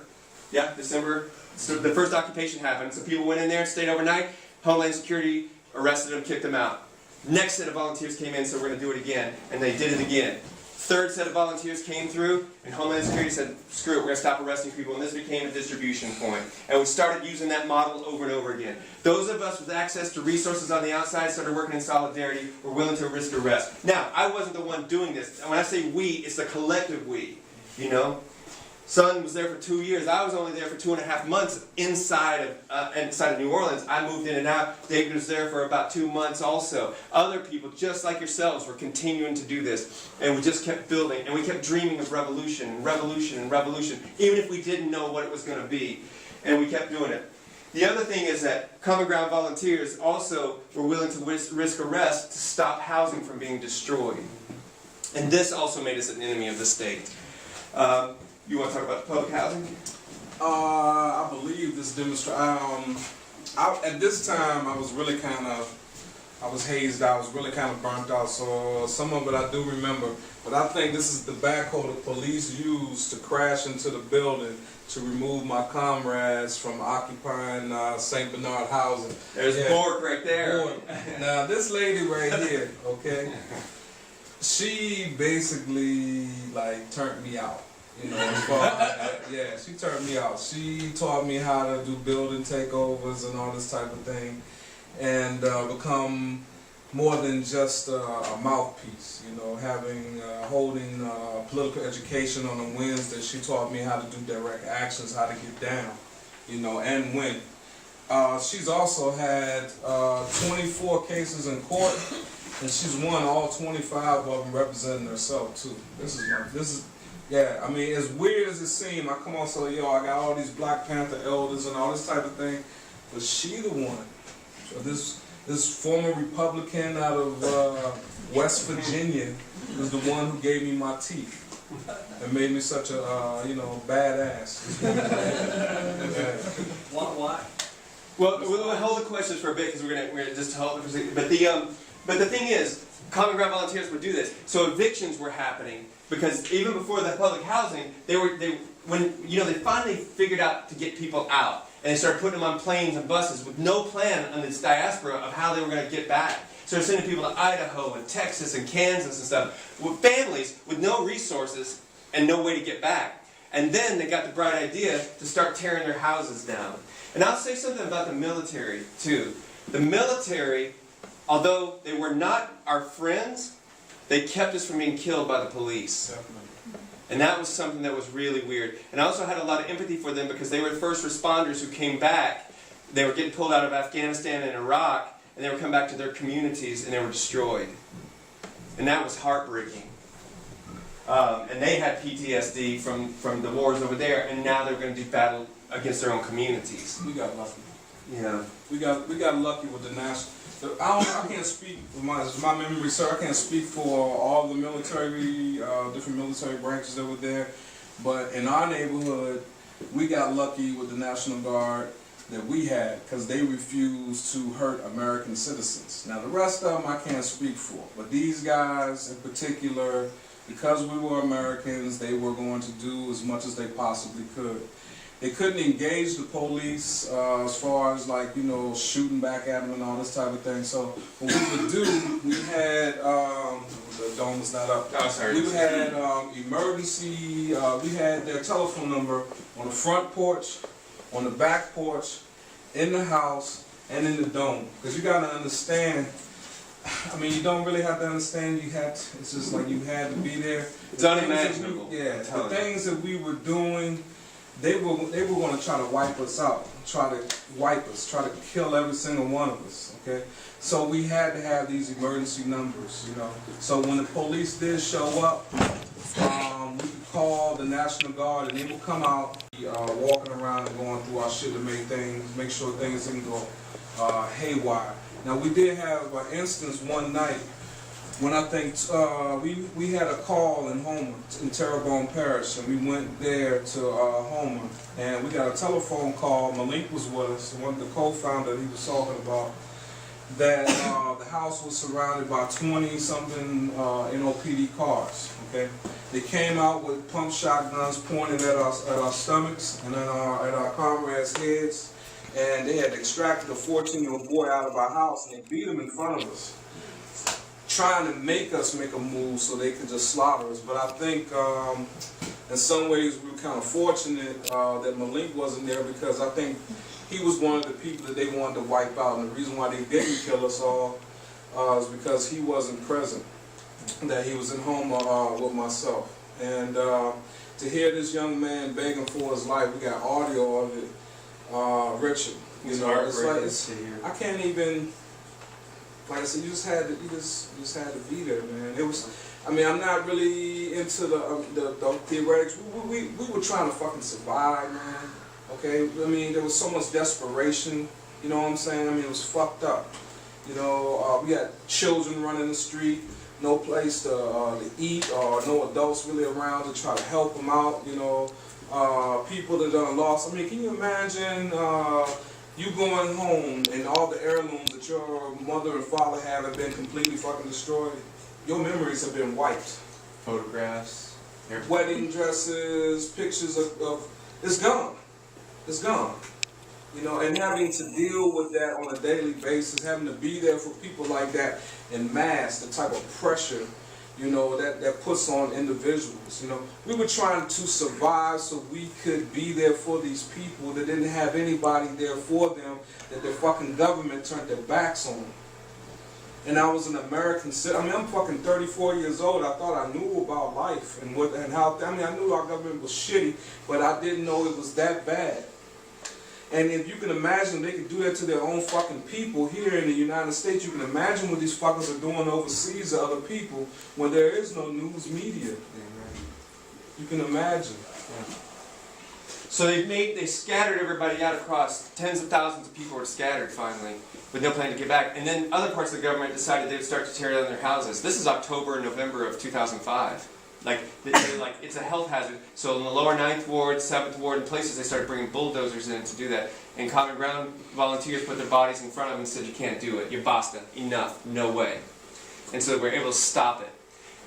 so the first occupation happened. So people went in there and stayed overnight. Homeland Security arrested them, kicked them out. Next set of volunteers came in, so we're going to do it again. And they did it again. Third set of volunteers came through, and Homeland Security said, screw it, we're going to stop arresting people. And this became a distribution point. And we started using that model over and over again. Those of us with access to resources on the outside started working in solidarity, were willing to risk arrest. Now, I wasn't the one doing this. And when I say we, it's the collective we, Son was there for 2 years. I was only there for 2.5 months inside of New Orleans. I moved in and out. David was there for about 2 months also. Other people, just like yourselves, were continuing to do this. And we just kept building. And we kept dreaming of revolution and revolution and revolution, even if we didn't know what it was going to be. And we kept doing it. The other thing is that Common Ground volunteers also were willing to risk arrest to stop housing from being destroyed. And this also made us an enemy of the state. You want to talk about public housing? I believe this demonstration. At this time, I was hazed out. I was really kind of burnt out. So some of it I do remember. But I think this is the backhoe the police used to crash into the building to remove my comrades from occupying St. Bernard housing. There's Bork right there. Bork. Now this lady right here, okay, she basically turned me out. She turned me out. She taught me how to do building takeovers and all this type of thing, and become more than just a mouthpiece. Holding political education on the Wednesday. She taught me how to do direct actions, how to get down, and win. She's also had 24 cases in court, and she's won all 25 of them representing herself too. Yeah, I mean, as weird as it seemed, I come on, so I got all these Black Panther elders and all this type of thing, but she the one. So this former Republican out of West Virginia was the one who gave me my teeth and made me such a badass. Why? Well, we'll hold the questions for a bit because we're gonna just hold it. But the thing is, Common Ground volunteers would do this. So evictions were happening. Because even before the public housing, they finally figured out to get people out, and they started putting them on planes and buses with no plan on this diaspora of how they were going to get back. So they're sending people to Idaho and Texas and Kansas and stuff, with families with no resources and no way to get back. And then they got the bright idea to start tearing their houses down. And I'll say something about the military too. The military, although they were not our friends, They kept us from being killed by the police. And that was something that was really weird. And I also had a lot of empathy for them because they were first responders who came back. They were getting pulled out of Afghanistan and Iraq, and they were coming back to their communities, and they were destroyed. And that was heartbreaking. And they had PTSD from the wars over there, and now they're going to do battle against their own communities. We got lucky. Yeah. We got lucky with the national. I can't speak with my memory, sir. I can't speak for all the military, different military branches that were there. But in our neighborhood, we got lucky with the National Guard that we had because they refused to hurt American citizens. Now the rest of them I can't speak for, but these guys in particular, because we were Americans, they were going to do as much as they possibly could. They couldn't engage the police as far as like, you know, shooting back at them and all this type of thing. So what we would do, we had, the dome is not up. Oh, sorry. We had emergency, we had their telephone number on the front porch, on the back porch, in the house, and in the dome. Because you got to understand, I mean, you don't really have to understand, it's just like you had to be there. It's unimaginable. The things that we were doing, they were going to try to wipe us out, try to kill every single one of us, okay? So we had to have these emergency numbers, you know. So when the police did show up, we could call the National Guard and they would come out, walking around and going through our shit to make sure things didn't go haywire. Now we did have an instance one night when I think we had a call in Homer, in Terrebonne Parish, and we went there to Homer, and we got a telephone call. Malik was with us, one of the co-founder he was talking about, that the house was surrounded by 20-something NOPD cars. Okay, they came out with pump shotguns pointed at our stomachs and at our comrades' heads, and they had extracted a 14-year-old boy out of our house, and they beat him in front of us, trying to make us make a move so they could just slaughter us. But I think in some ways we were kind of fortunate that Malik wasn't there, because I think he was one of the people that they wanted to wipe out. And the reason why they didn't kill us all is because he wasn't present, that he was in Homer with myself. And to hear this young man begging for his life, we got audio of it. Richard, you know, it's like, I can't even. Like I said, you just had to be there, man. It was, I mean, I'm not really into the theoretics. We were trying to fucking survive, man. Okay, I mean, there was so much desperation. You know what I'm saying? I mean, it was fucked up. You know, we had children running the street, no place to eat, or no adults really around to try to help them out. You know, people that done lost. I mean, can you imagine? You going home and all the heirlooms that your mother and father have been completely fucking destroyed. Your memories have been wiped. Photographs, wedding dresses, pictures of it's gone. It's gone. You know, and having to deal with that on a daily basis, having to be there for people like that in mass, the type of pressure, you know, that puts on individuals. You know, we were trying to survive so we could be there for these people that didn't have anybody there for them, that the fucking government turned their backs on. And I was an American citizen. I mean, I'm fucking 34 years old. I thought I knew about life and how. I mean, I knew our government was shitty, but I didn't know it was that bad. And if you can imagine they could do that to their own fucking people here in the United States, you can imagine what these fuckers are doing overseas to other people when there is no news media. You can imagine. So they scattered everybody out across. Tens of thousands of people were scattered finally, with no plan to get back. And then other parts of the government decided they would start to tear down their houses. This is October and November of 2005. Like, they're like, it's a health hazard. So in the lower 9th Ward, 7th Ward, and places, they started bringing bulldozers in to do that. And Common Ground volunteers put their bodies in front of them and said, you can't do it. You're Boston. Enough. No way. And so they were able to stop it.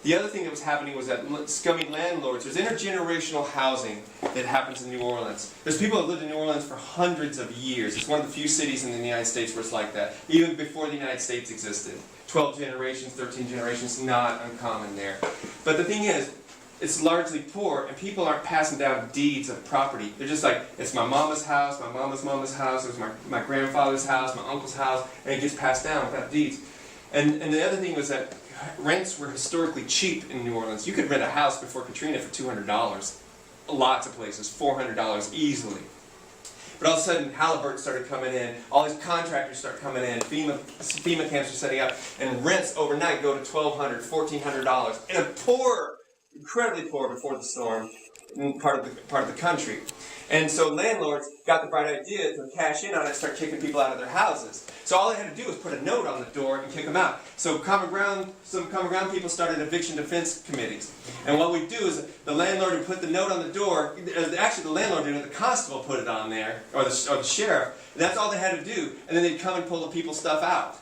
The other thing that was happening was that scummy landlords, there's intergenerational housing that happens in New Orleans. There's people that lived in New Orleans for hundreds of years. It's one of the few cities in the United States where it's like that, even before the United States existed. 12 generations, 13 generations, not uncommon there. But the thing is, it's largely poor, and people aren't passing down deeds of property. They're just like, it's my mama's house, my mama's mama's house, it was my grandfather's house, my uncle's house, and it gets passed down without deeds. And the other thing was that rents were historically cheap in New Orleans. You could rent a house before Katrina for $200. Lots of places, $400 easily. But all of a sudden, Halliburton started coming in. All these contractors start coming in. FEMA camps are setting up, and rents overnight go to $1,200, $1,400 in a poor, incredibly poor before the storm part of the country. And so landlords got the bright idea to cash in on it and start kicking people out of their houses. So all they had to do was put a note on the door and kick them out. So some Common Ground people started eviction defense committees. And what we do is the landlord would put the note on the door. Actually, the landlord didn't. The constable put it on there, or the sheriff. And that's all they had to do. And then they'd come and pull the people's stuff out.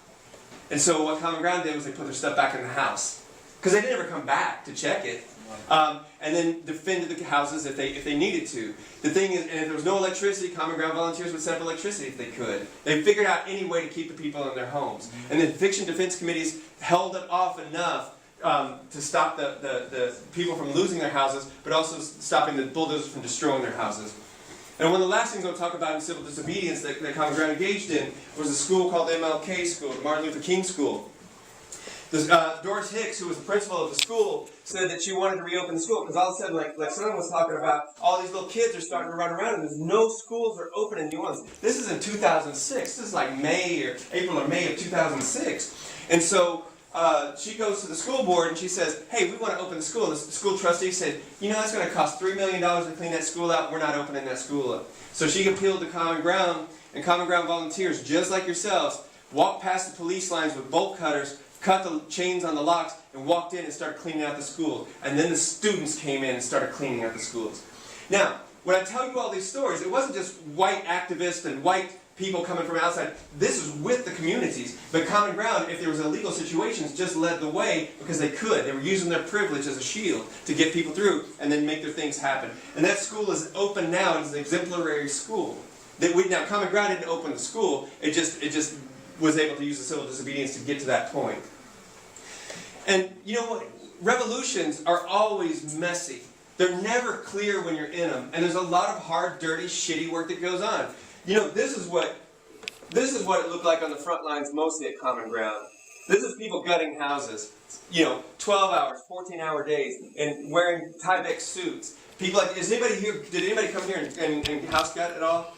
And so what Common Ground did was they put their stuff back in the house, because they didn't ever come back to check it. And then defended the houses if they needed to. The thing is, and if there was no electricity, Common Ground volunteers would set up electricity if they could. They figured out any way to keep the people in their homes. And the eviction defense committees held it off enough to stop the people from losing their houses, but also stopping the bulldozers from destroying their houses. And one of the last things I'll talk about in civil disobedience that Common Ground engaged in was a school called MLK School, the Martin Luther King School. Doris Hicks, who was the principal of the school, said that she wanted to reopen the school because all of a sudden, like someone was talking about, all these little kids are starting to run around and there's no schools are open in New Orleans. This is in 2006. This is like April or May of 2006. And so she goes to the school board and she says, hey, we want to open the school. And the school trustee said, you know, it's going to cost $3 million to clean that school out. We're not opening that school up. So she appealed to Common Ground, and Common Ground volunteers, just like yourselves, walked past the police lines with bolt cutters, cut the chains on the locks, and walked in and started cleaning out the school. And then the students came in and started cleaning out the schools. Now, when I tell you all these stories, it wasn't just white activists and white people coming from outside. This is with the communities. But Common Ground, if there was illegal situations, just led the way because they could. They were using their privilege as a shield to get people through and then make their things happen. And that school is open now. It's an exemplary school. Now, Common Ground didn't open the school. It just was able to use the civil disobedience to get to that point. And you know what? Revolutions are always messy. They're never clear when you're in them. And there's a lot of hard, dirty, shitty work that goes on. You know, this is what it looked like on the front lines mostly at Common Ground. This is people gutting houses. You know, 12 hours, 14-hour days, and wearing Tyvek suits. People like, did anybody come here and house gut at all?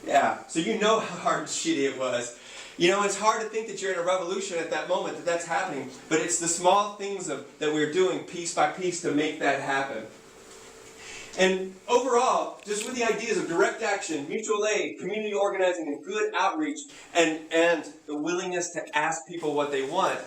Yeah. So you know how hard and shitty it was. You know, it's hard to think that you're in a revolution at that moment, that that's happening. But it's the small things that we're doing piece by piece to make that happen. And overall, just with the ideas of direct action, mutual aid, community organizing, and good outreach, and the willingness to ask people what they want,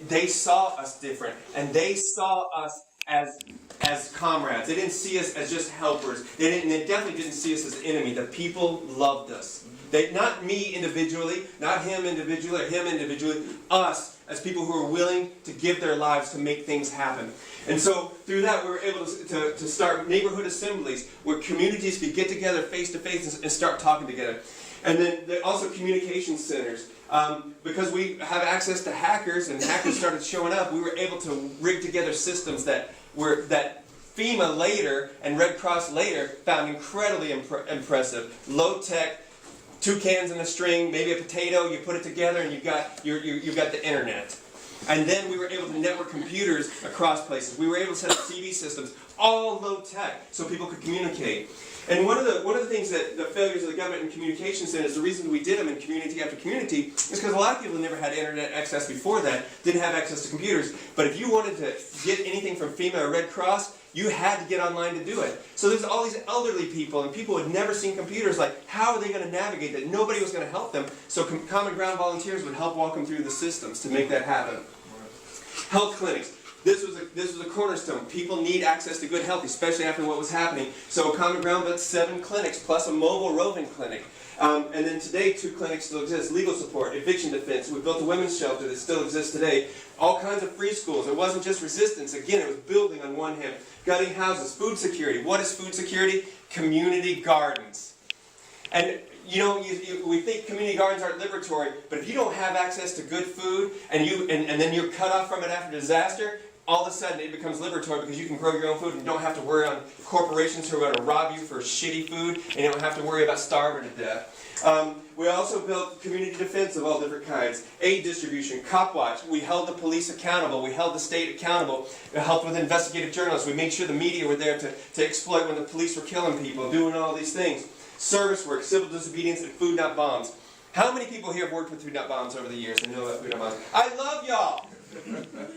they saw us different. And they saw us as comrades. They didn't see us as just helpers. They definitely didn't see us as the enemy. The people loved us. Not me individually, not him individually, or him individually, us as people who are willing to give their lives to make things happen. And so through that we were able to start neighborhood assemblies where communities could get together face to face and start talking together. And then also communication centers. Because we have access to hackers and hackers started showing up, we were able to rig together systems that FEMA later and Red Cross later found incredibly impressive. Low tech, 2 cans in a string, maybe a potato, you put it together and you've got the internet. And then we were able to network computers across places. We were able to set up TV systems, all low tech, so people could communicate. And one of the things that the failures of the government in communication centers, the reason we did them in community after community, is because a lot of people never had internet access before that, didn't have access to computers. But if you wanted to get anything from FEMA or Red Cross, you had to get online to do it. So there's all these elderly people and people who had never seen computers, like how are they going to navigate that? Nobody was going to help them. So Common Ground volunteers would help walk them through the systems to make that happen. Health clinics. This was a cornerstone. People need access to good health, especially after what was happening. So Common Ground built 7 clinics, plus a mobile roving clinic. And then today, 2 clinics still exist. Legal support, eviction defense. We built a women's shelter that still exists today. All kinds of free schools. It wasn't just resistance. Again, it was building on one hand. Gutting houses, food security. What is food security? Community gardens. And you know, we think community gardens aren't liberatory, but if you don't have access to good food and then you're cut off from it after disaster, all of a sudden it becomes liberatory because you can grow your own food and don't have to worry on corporations who are going to rob you for shitty food, and you don't have to worry about starving to death. We also built community defense of all different kinds, aid distribution, cop watch. We held the police accountable. We held the state accountable. We helped with investigative journalists. We made sure the media were there to exploit when the police were killing people, doing all these things. Service work, civil disobedience, and Food Not Bombs. How many people here have worked with Food Not Bombs over the years and know about Food Not Bombs? I love y'all!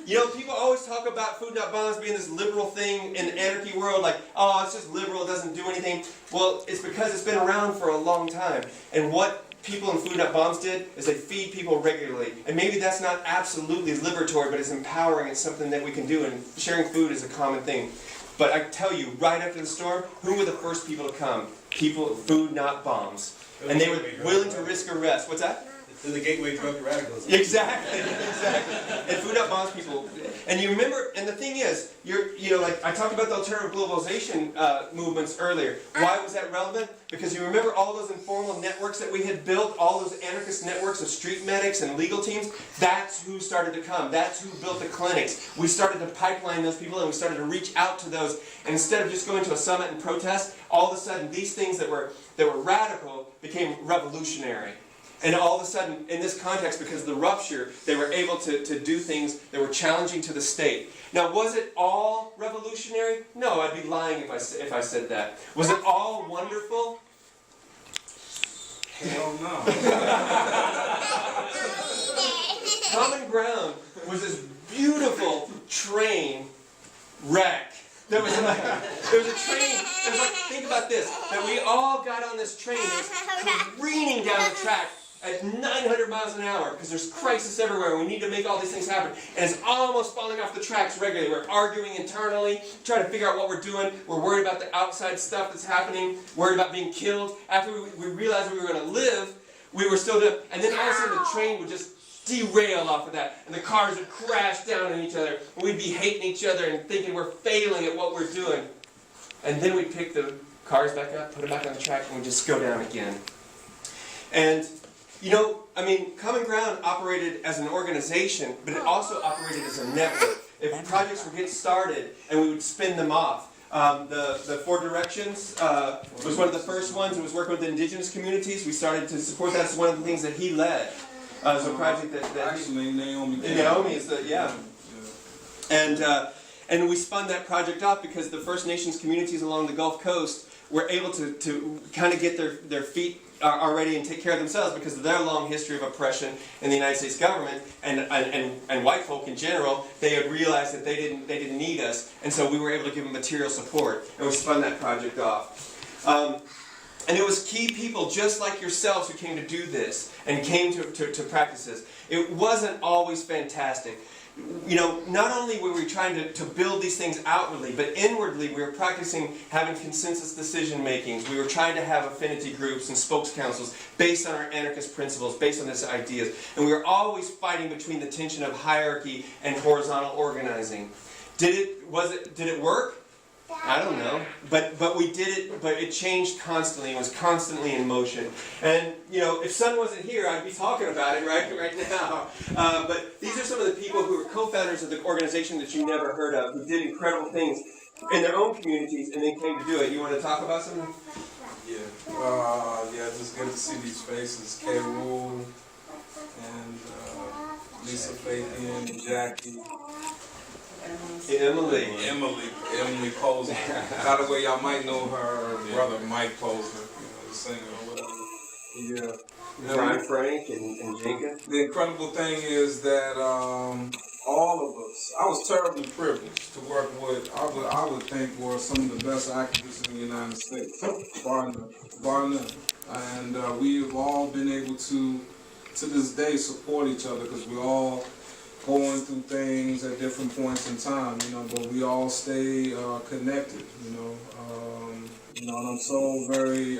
You know, people always talk about Food Not Bombs being this liberal thing in the anarchy world, like, oh, it's just liberal, it doesn't do anything. Well, it's because it's been around for a long time. And what people in Food Not Bombs did is they feed people regularly. And maybe that's not absolutely liberatory, but it's empowering. It's something that we can do, and sharing food is a common thing. But I tell you, right after the storm, who were the first people to come? People, Food Not Bombs. And they were willing to risk arrest. What's that? It's the gateway drug to radicalism. Exactly, exactly. And Food Not Bombs people. And you remember, and the thing is, like I talked about the alternative globalization movements earlier. Why was that relevant? Because you remember all those informal networks that we had built, all those anarchist networks of street medics and legal teams? That's who started to come. That's who built the clinics. We started to pipeline those people, and we started to reach out to those. And instead of just going to a summit and protest, all of a sudden these things that were radical became revolutionary. And all of a sudden, in this context, because of the rupture, they were able to do things that were challenging to the state. Now, was it all revolutionary? No, I'd be lying if I said that. Was it all wonderful? Hell no. Common Ground was this beautiful train wreck. There was a train, it was like, think about this, that we all got on this train that was careening down the track at 900 miles an hour because there's crisis everywhere. We need to make all these things happen. And it's almost falling off the tracks regularly. We're arguing internally, trying to figure out what we're doing. We're worried about the outside stuff that's happening, worried about being killed. After we realized we were going to live, we were still doing, and then all of a sudden the train would just derail off of that, and the cars would crash down on each other, and we'd be hating each other and thinking we're failing at what we're doing. And then we'd pick the cars back up, put them back on the track, and we'd just go down again. And Common Ground operated as an organization, but it also operated as a network. If projects were getting started, and we would spin them off. The Four Directions was one of the first ones. It was working with the indigenous communities. We started to support that as one of the things that he led. It was a project that Actually, Naomi. Naomi is the, yeah. And we spun that project off because the First Nations communities along the Gulf Coast were able to kind of get their feet already and take care of themselves because of their long history of oppression in the United States government and white folk in general. They had realized that they didn't need us, and so we were able to give them material support, and we spun that project off. And it was key people just like yourselves who came to do this and came to practice this. It wasn't always fantastic. Not only were we trying to build these things outwardly, but inwardly we were practicing having consensus decision makings. We were trying to have affinity groups and spokes councils based on our anarchist principles, based on these ideas. And we were always fighting between the tension of hierarchy and horizontal organizing. Did it work? I don't know, but we did it. But it changed constantly. It was constantly in motion. And if Sun wasn't here, I'd be talking about it right now. But these are some of the people who were co-founders of the organization that you never heard of, who did incredible things in their own communities, and then came to do it. You want to talk about something? Yeah, just good to see these faces. K. Rule and Lisa Fabian and Jackie. Emily Posner. By the way, y'all might know her brother Mike Posner, the singer or whatever. Yeah. Brian Frank and Jenkins. The incredible thing is that all of us, I was terribly privileged to work with, I would think were some of the best activists in the United States, bar none. And we have all been able to this day, support each other because we're all going through things at different points in time, but we all stay connected, and I'm so very,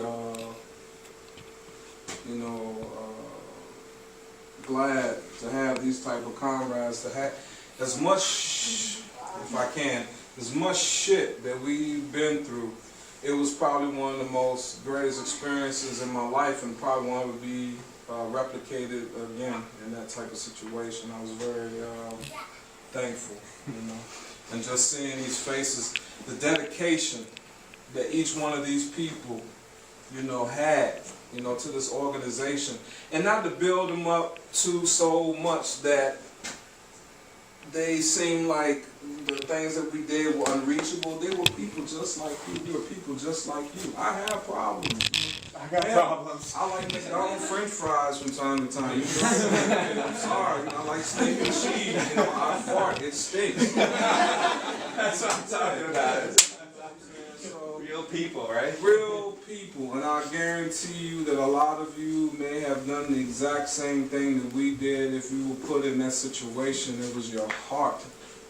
glad to have these type of comrades, to have as much, if I can, as much shit that we've been through. It was probably one of the most greatest experiences in my life, and probably one would be replicated again in that type of situation. I was very thankful, you know, and just seeing these faces, the dedication that each one of these people, you know, had, you know, to this organization, and not to build them up to so much that they seem like the things that we did were unreachable. They were people just like you. They were people just like you. I have problems. I got problems. I like making my own French fries from time to time. You know, I'm sorry. I like steak and cheese. You know, I fart. It stinks. That's what I'm talking about. So, Real people, right? real people, and I guarantee you that a lot of you may have done the exact same thing that we did if you were put in that situation. It was your heart,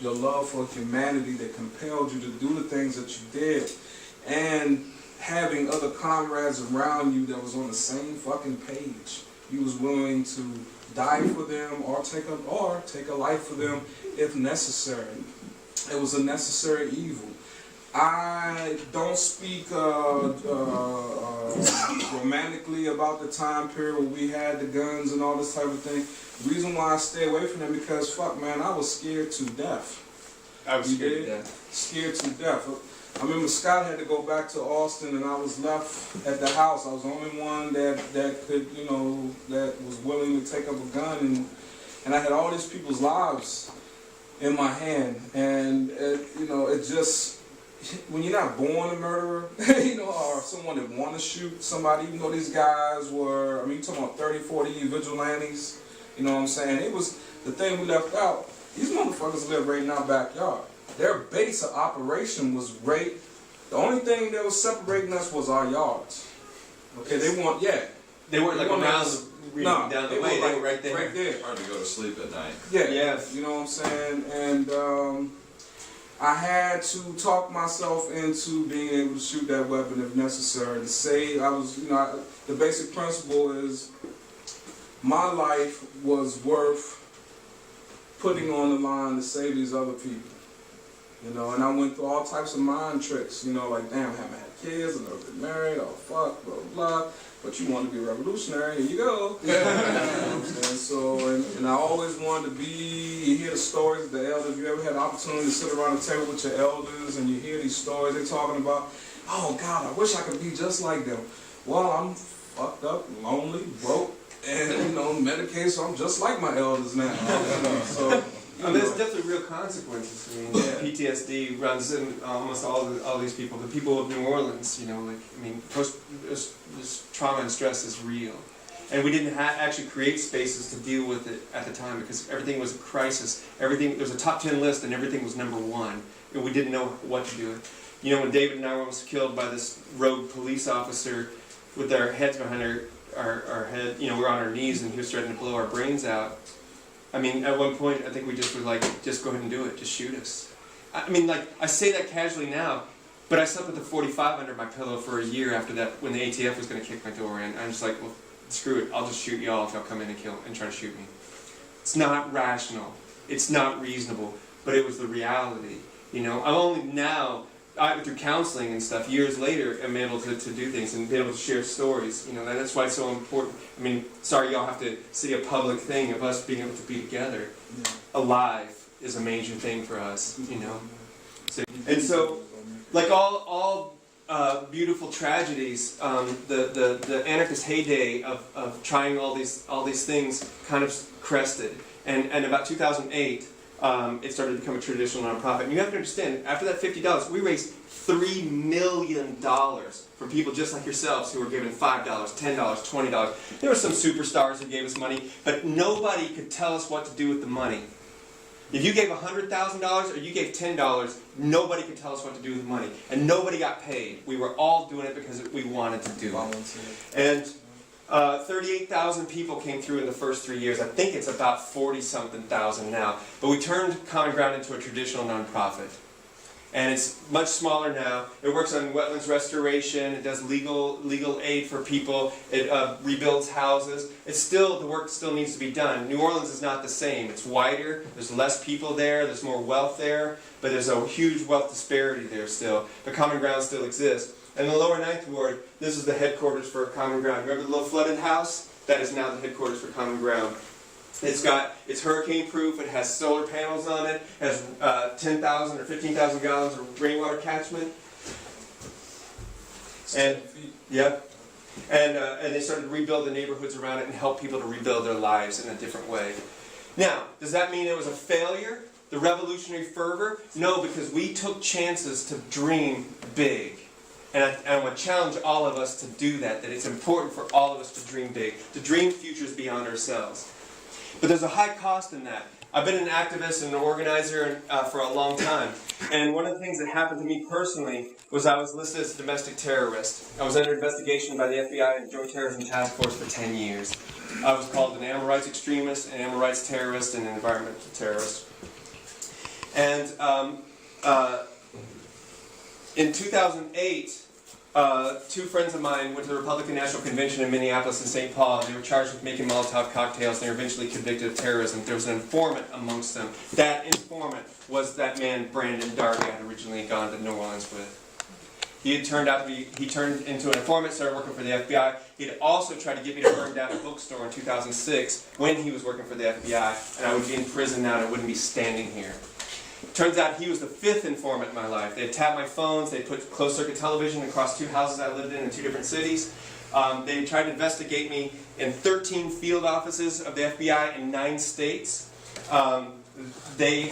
your love for humanity that compelled you to do the things that you did, and having other comrades around you that was on the same fucking page. You was willing to die for them or take a life for them if necessary. It was a necessary evil. I don't speak romantically about the time period where we had the guns and all this type of thing. The reason why I stay away from them because, fuck, man, I was scared to death. I was scared to death. Scared to death. I remember Scott had to go back to Austin, and I was left at the house. I was the only one that could, you know, that was willing to take up a gun, and I had all these people's lives in my hand, and you know, it just, when you're not born a murderer, you know, or someone that want to shoot somebody, even though these guys were, I mean, you're talking about 30, 40 vigilantes, you know what I'm saying? It was, the thing we left out, these motherfuckers live right in our backyard. Their base of operation was right, the only thing that was separating us was our yards. Okay, they weren't, They weren't like around down the way, they were right there. Right there. Hard to go to sleep at night. Yeah, Yes. you know what I'm saying? And I had to talk myself into being able to shoot that weapon if necessary. To say I was, you know, the basic principle is my life was worth putting on the line to save these other people. You know, and I went through all types of mind tricks, you know, like, damn, I haven't had kids, I've never been married, oh fuck, blah, blah, blah. But you want to be revolutionary, here you go. You know what I'm saying? So, and I always wanted to be, you hear the stories of the elders, you ever had the opportunity to sit around the table with your elders and you hear these stories, they're talking about, oh God, I wish I could be just like them. Well, I'm fucked up, lonely, broke, and, you know, medicated, so I'm just like my elders now. You know, so, there's definitely real consequences. I mean, PTSD runs in almost all these people. The people of New Orleans, you know, like, I mean, this trauma and stress is real. And we didn't actually create spaces to deal with it at the time because everything was a crisis. Everything, there was a top 10 list and everything was number one. And we didn't know what to do. You know, when David and I were almost killed by this rogue police officer with our heads behind our head, you know, we were on our knees and he was threatening to blow our brains out. I mean, at one point, I think we just were like, just go ahead and do it. Just shoot us. I mean, like, I say that casually now, but I slept with a 45 under my pillow for a year after that when the ATF was going to kick my door in. I'm just like, well, screw it. I'll just shoot y'all if y'all come in and try to shoot me. It's not rational. It's not reasonable. But it was the reality. You know, I'm only now, through counseling and stuff, years later, I'm able to do things and be able to share stories. You know, that's why it's so important. I mean, sorry y'all have to see a public thing of us being able to be together. Yeah. Alive is a major thing for us, you know. And so, like all beautiful tragedies, the anarchist heyday of trying all these things kind of crested. And about 2008, it started to become a traditional nonprofit. And you have to understand, after that $50, we raised $3 million for people just like yourselves who were given $5, $10, $20. There were some superstars who gave us money, but nobody could tell us what to do with the money. If you gave $100,000 or you gave $10, nobody could tell us what to do with the money. And nobody got paid. We were all doing it because we wanted to do it. And 38,000 people came through in the first 3 years. I think it's about 40-something thousand now. But we turned Common Ground into a traditional nonprofit. And it's much smaller now. It works on wetlands restoration. It does legal aid for people. It rebuilds houses. The work still needs to be done. New Orleans is not the same. It's wider. There's less people there. There's more wealth there. But there's a huge wealth disparity there still. But Common Ground still exists. And in the lower 9th Ward, this is the headquarters for Common Ground. Remember the little flooded house? That is now the headquarters for Common Ground. It's hurricane proof, it has solar panels on it, has 10,000 or 15,000 gallons of rainwater catchment. And, yep. And they started to rebuild the neighborhoods around it and help people to rebuild their lives in a different way. Now, does that mean it was a failure? The revolutionary fervor? No, because we took chances to dream big. And I want to challenge all of us to do that it's important for all of us to dream big, to dream futures beyond ourselves. But there's a high cost in that. I've been an activist and an organizer for a long time. And one of the things that happened to me personally was I was listed as a domestic terrorist. I was under investigation by the FBI and Joint Terrorism Task Force for 10 years. I was called an animal rights extremist, an animal rights terrorist, and an environmental terrorist. And in 2008, two friends of mine went to the Republican National Convention in Minneapolis and St. Paul, and they were charged with making Molotov cocktails, and they were eventually convicted of terrorism. There was an informant amongst them. That informant was that man, Brandon Darby, I had originally gone to New Orleans with. He turned into an informant, started working for the FBI. He had also tried to get me to burn down a bookstore in 2006 when he was working for the FBI, and I would be in prison now and I wouldn't be standing here. Turns out he was the fifth informant in my life. They had tapped my phones, they put closed-circuit television across two houses I lived in two different cities. They tried to investigate me in 13 field offices of the FBI in 9 states. They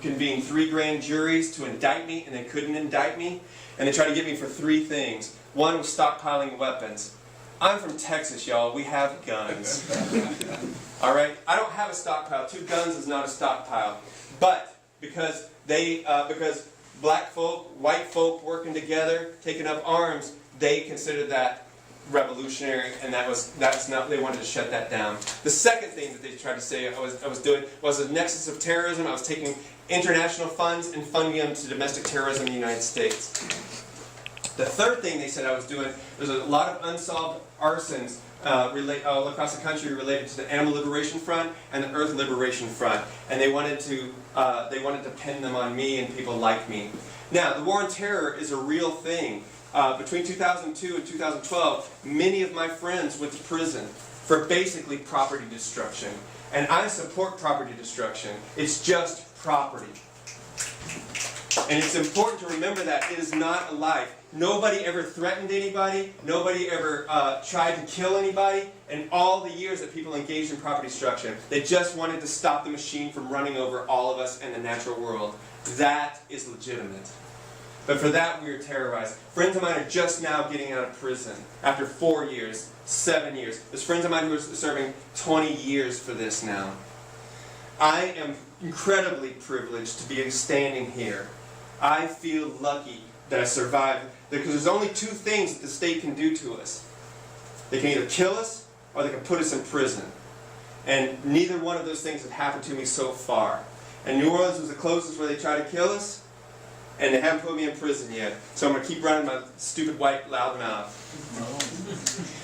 convened 3 grand juries to indict me, and they couldn't indict me. And they tried to get me for 3 things. One was stockpiling weapons. I'm from Texas, y'all. We have guns. All right? I don't have a stockpile. 2 guns is not a stockpile. But because black folk, white folk working together, taking up arms, they considered that revolutionary, and that's not. They wanted to shut that down. The second thing that they tried to say I was doing was a nexus of terrorism. I was taking international funds and funding them to domestic terrorism in the United States. The third thing they said I was doing, there's a lot of unsolved arsons all across the country related to the Animal Liberation Front and the Earth Liberation Front, and they wanted to pin them on me and people like me. Now, the war on terror is a real thing. Between 2002 and 2012, many of my friends went to prison for basically property destruction, and I support property destruction. It's just property. And it's important to remember that it is not a life. Nobody ever threatened anybody. Nobody ever tried to kill anybody. In all the years that people engaged in property destruction, they just wanted to stop the machine from running over all of us and the natural world. That is legitimate. But for that, we are terrorized. Friends of mine are just now getting out of prison after 4 years, 7 years. There's friends of mine who are serving 20 years for this now. I am incredibly privileged to be standing here. I feel lucky that I survived, because there's only 2 things that the state can do to us. They can either kill us or they can put us in prison. And neither one of those things have happened to me so far. And New Orleans was the closest where they tried to kill us, and they haven't put me in prison yet. So I'm going to keep running my stupid white loud mouth.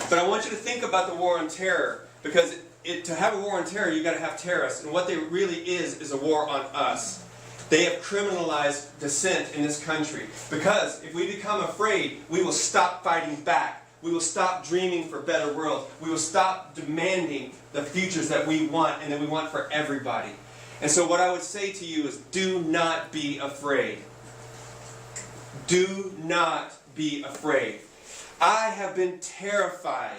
But I want you to think about the war on terror, because to have a war on terror, you've got to have terrorists. And what they really is a war on us. They have criminalized dissent in this country. Because if we become afraid, we will stop fighting back. We will stop dreaming for a better world. We will stop demanding the futures that we want and that we want for everybody. And so what I would say to you is, do not be afraid. Do not be afraid. I have been terrified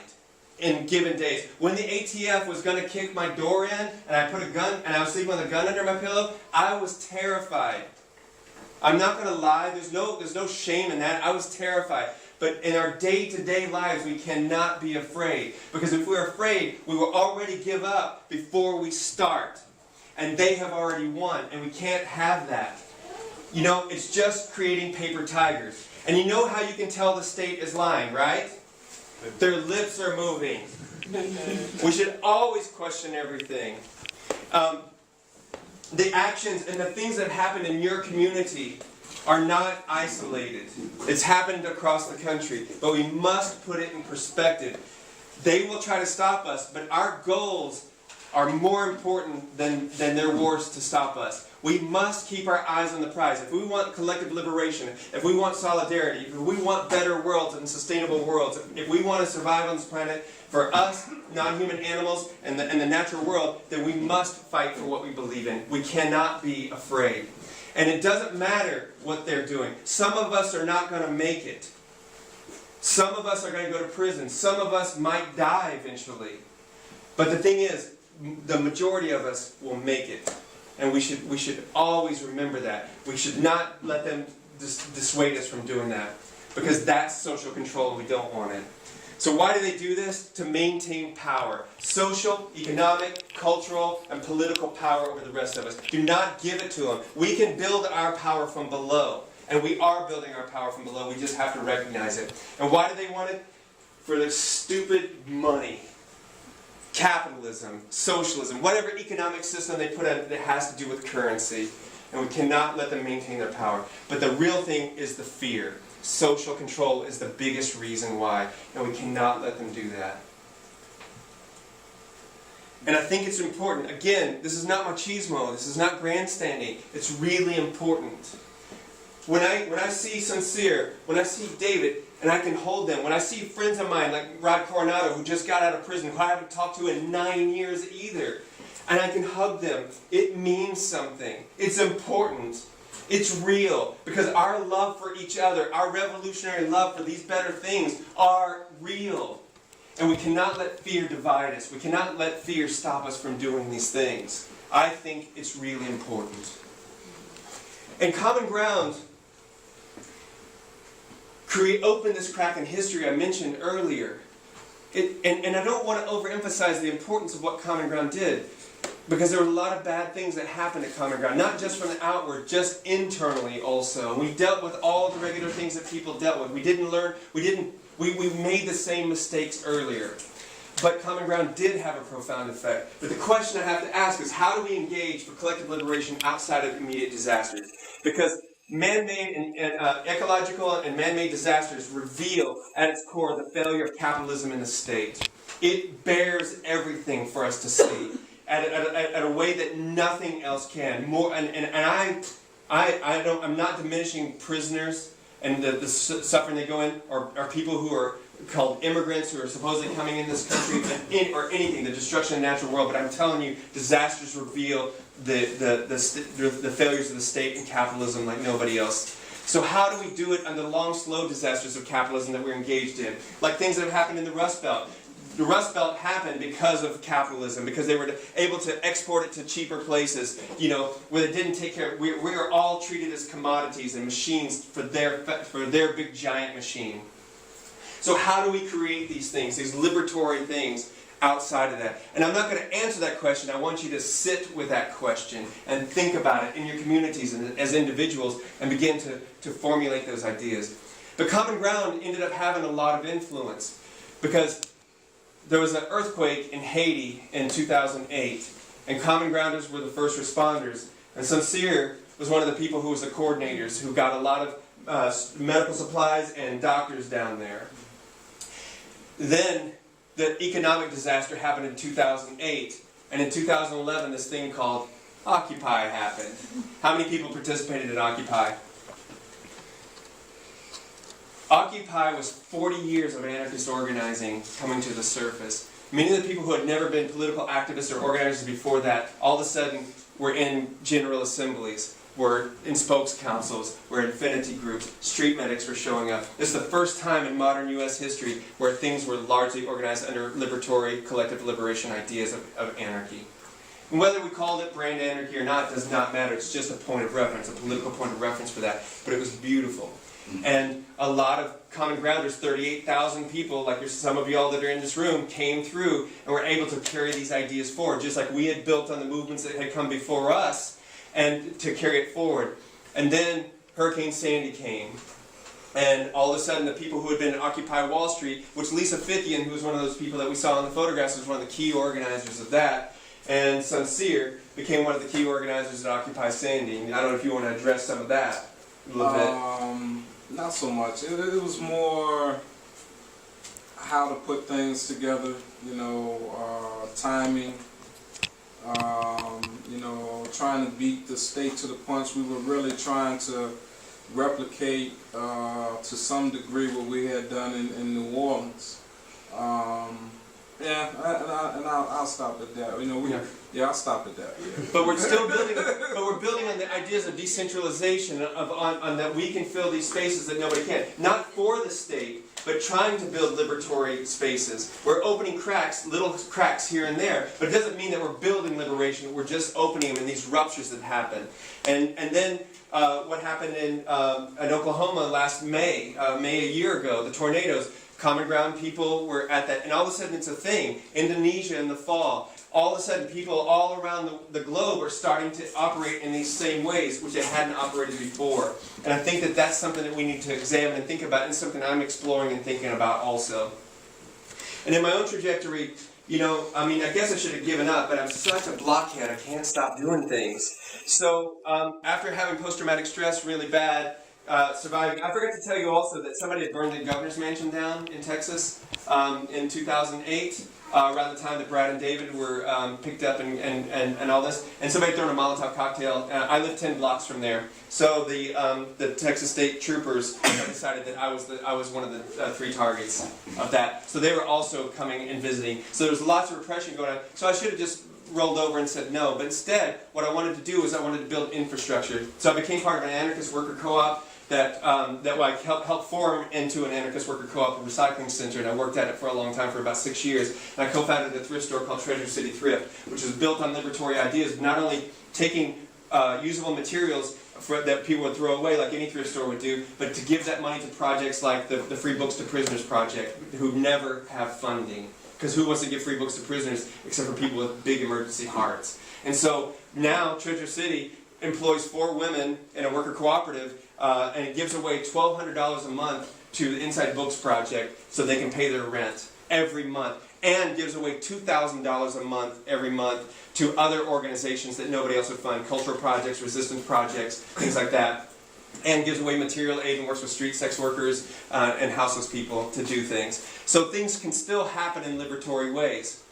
in given days. When the ATF was going to kick my door in, and I put a gun, and I was sleeping with a gun under my pillow, I was terrified. I'm not going to lie. There's no shame in that. I was terrified. But in our day-to-day lives, we cannot be afraid. Because if we're afraid, we will already give up before we start. And they have already won, and we can't have that. You know, it's just creating paper tigers. And you know how you can tell the state is lying, right? Their lips are moving. We should always question everything. The actions and the things that happen in your community are not isolated. It's happened across the country, but we must put it in perspective. They will try to stop us, but our goals are more important than their wars to stop us. We must keep our eyes on the prize. If we want collective liberation, if we want solidarity, if we want better worlds and sustainable worlds, if we want to survive on this planet, for us, non-human animals, and the natural world, then we must fight for what we believe in. We cannot be afraid. And it doesn't matter what they're doing. Some of us are not going to make it. Some of us are going to go to prison. Some of us might die eventually. But the thing is, the majority of us will make it. And we should always remember that. We should not let them dissuade us from doing that. Because that's social control and we don't want it. So why do they do this? To maintain power. Social, economic, cultural, and political power over the rest of us. Do not give it to them. We can build our power from below. And we are building our power from below. We just have to recognize it. And why do they want it? For their stupid money. Capitalism, socialism, whatever economic system they put in that has to do with currency. And we cannot let them maintain their power. But the real thing is the fear. Social control is the biggest reason why. And we cannot let them do that. And I think it's important. Again, this is not machismo. This is not grandstanding. It's really important. When I see Sincere, when I see David, and I can hold them, when I see friends of mine like Rod Coronado, who just got out of prison, who I haven't talked to in 9 years either, and I can hug them, it means something. It's important. It's real. Because our love for each other, our revolutionary love for these better things are real. And we cannot let fear divide us. We cannot let fear stop us from doing these things. I think it's really important. And Common Ground opened this crack in history I mentioned earlier. And I don't want to overemphasize the importance of what Common Ground did, because there were a lot of bad things that happened at Common Ground, not just from the outward, just internally also. We dealt with all the regular things that people dealt with. We didn't learn, we made the same mistakes earlier. But Common Ground did have a profound effect. But the question I have to ask is, how do we engage for collective liberation outside of immediate disasters? Because man-made and ecological and man-made disasters reveal at its core the failure of capitalism in the state. It bears everything for us to see at a way that nothing else can. I'm not diminishing prisoners and the suffering they go in, or people who are called immigrants who are supposedly coming in this country, or anything, the destruction of the natural world. But I'm telling you, disasters reveal the failures of the state and capitalism like nobody else. So how do we do it under the long, slow disasters of capitalism that we're engaged in? Like things that have happened in the Rust Belt. The Rust Belt happened because of capitalism, because they were able to export it to cheaper places, where they didn't take care of. We are all treated as commodities and machines for their big giant machine. So how do we create these things, these liberatory things outside of that? And I'm not going to answer that question. I want you to sit with that question and think about it in your communities and as individuals and begin to formulate those ideas. But Common Ground ended up having a lot of influence because there was an earthquake in Haiti in 2008, and Common Grounders were the first responders. And Sincere was one of the people who was the coordinators, who got a lot of medical supplies and doctors down there. Then the economic disaster happened in 2008, and in 2011 this thing called Occupy happened. How many people participated in Occupy? Occupy was 40 years of anarchist organizing coming to the surface. Many of the people who had never been political activists or organizers before that, all of a sudden were in general assemblies, were in spokes councils, were in affinity groups, street medics were showing up. This is the first time in modern U.S. history where things were largely organized under liberatory, collective liberation ideas of anarchy. And whether we called it brand anarchy or not does not matter. It's just a point of reference, a political point of reference for that. But it was beautiful. And a lot of Common Grounders, 38,000 people, like some of y'all that are in this room, came through and were able to carry these ideas forward, just like we had built on the movements that had come before us, and to carry it forward. And then Hurricane Sandy came. And all of a sudden, the people who had been at Occupy Wall Street, which Lisa Fithian, who was one of those people that we saw in the photographs, was one of the key organizers of that, and Sincere became one of the key organizers at Occupy Sandy. And I don't know if you want to address some of that a little bit. Not so much. It was more how to put things together, timing, trying to beat the state to the punch. We were really trying to replicate to some degree what we had done in New Orleans. I'll stop at that. I'll stop at that. Yeah. But we're still building. But we're building on the ideas of decentralization, on that we can fill these spaces that nobody can. Not for the state, but trying to build liberatory spaces. We're opening cracks, little cracks here and there, but it doesn't mean that we're building liberation. We're just opening them in these ruptures that happen. And then what happened in Oklahoma last May a year ago, the tornadoes. Common Ground people were at that, and all of a sudden it's a thing. Indonesia in the fall. All of a sudden people all around the globe are starting to operate in these same ways, which they hadn't operated before. And I think that that's something that we need to examine and think about, and something I'm exploring and thinking about also. And in my own trajectory, I guess I should have given up, but I'm such a blockhead, I can't stop doing things. So after having post-traumatic stress really bad, surviving. I forgot to tell you also that somebody had burned the governor's mansion down in Texas in 2008, around the time that Brad and David were picked up and all this. And somebody had thrown a Molotov cocktail. I live 10 blocks from there. So the Texas State Troopers decided that I was one of the 3 targets of that. So they were also coming and visiting. So there was lots of repression going on. So I should have just rolled over and said no. But instead, what I wanted to do was I wanted to build infrastructure. So I became part of an anarchist worker co-op that I helped form into an anarchist worker co-op recycling center, and I worked at it for a long time, for about 6 years. And I co-founded a thrift store called Treasure City Thrift, which was built on liberatory ideas, not only taking usable materials that people would throw away like any thrift store would do, but to give that money to projects like the Free Books to Prisoners project, who never have funding. Because who wants to give free books to prisoners except for people with big emergency hearts? And so now Treasure City employs 4 women in a worker cooperative, and it gives away $1,200 a month to the Inside Books Project so they can pay their rent every month, and gives away $2,000 a month every month to other organizations that nobody else would fund, cultural projects, resistance projects, things like that, and gives away material aid and works with street sex workers and houseless people to do things. So things can still happen in liberatory ways.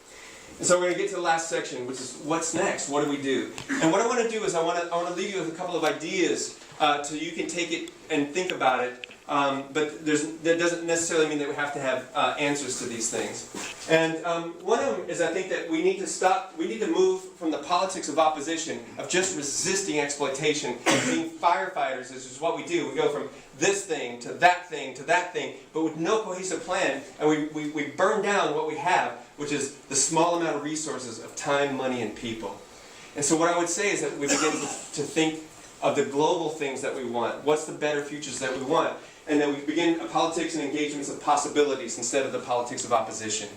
And so we're going to get to the last section, which is what's next? What do we do? And what I want to do is I want to leave you with a couple of ideas so you can take it and think about it. But that doesn't necessarily mean that we have to have answers to these things. And one of them is I think that we need to move from the politics of opposition, of just resisting exploitation, and being firefighters. This is what we do. We go from this thing to that thing to that thing, but with no cohesive plan, and we burn down what we have, which is the small amount of resources of time, money, and people. And so what I would say is that we begin to think of the global things that we want. What's the better futures that we want? And then we begin a politics and engagements of possibilities instead of the politics of opposition.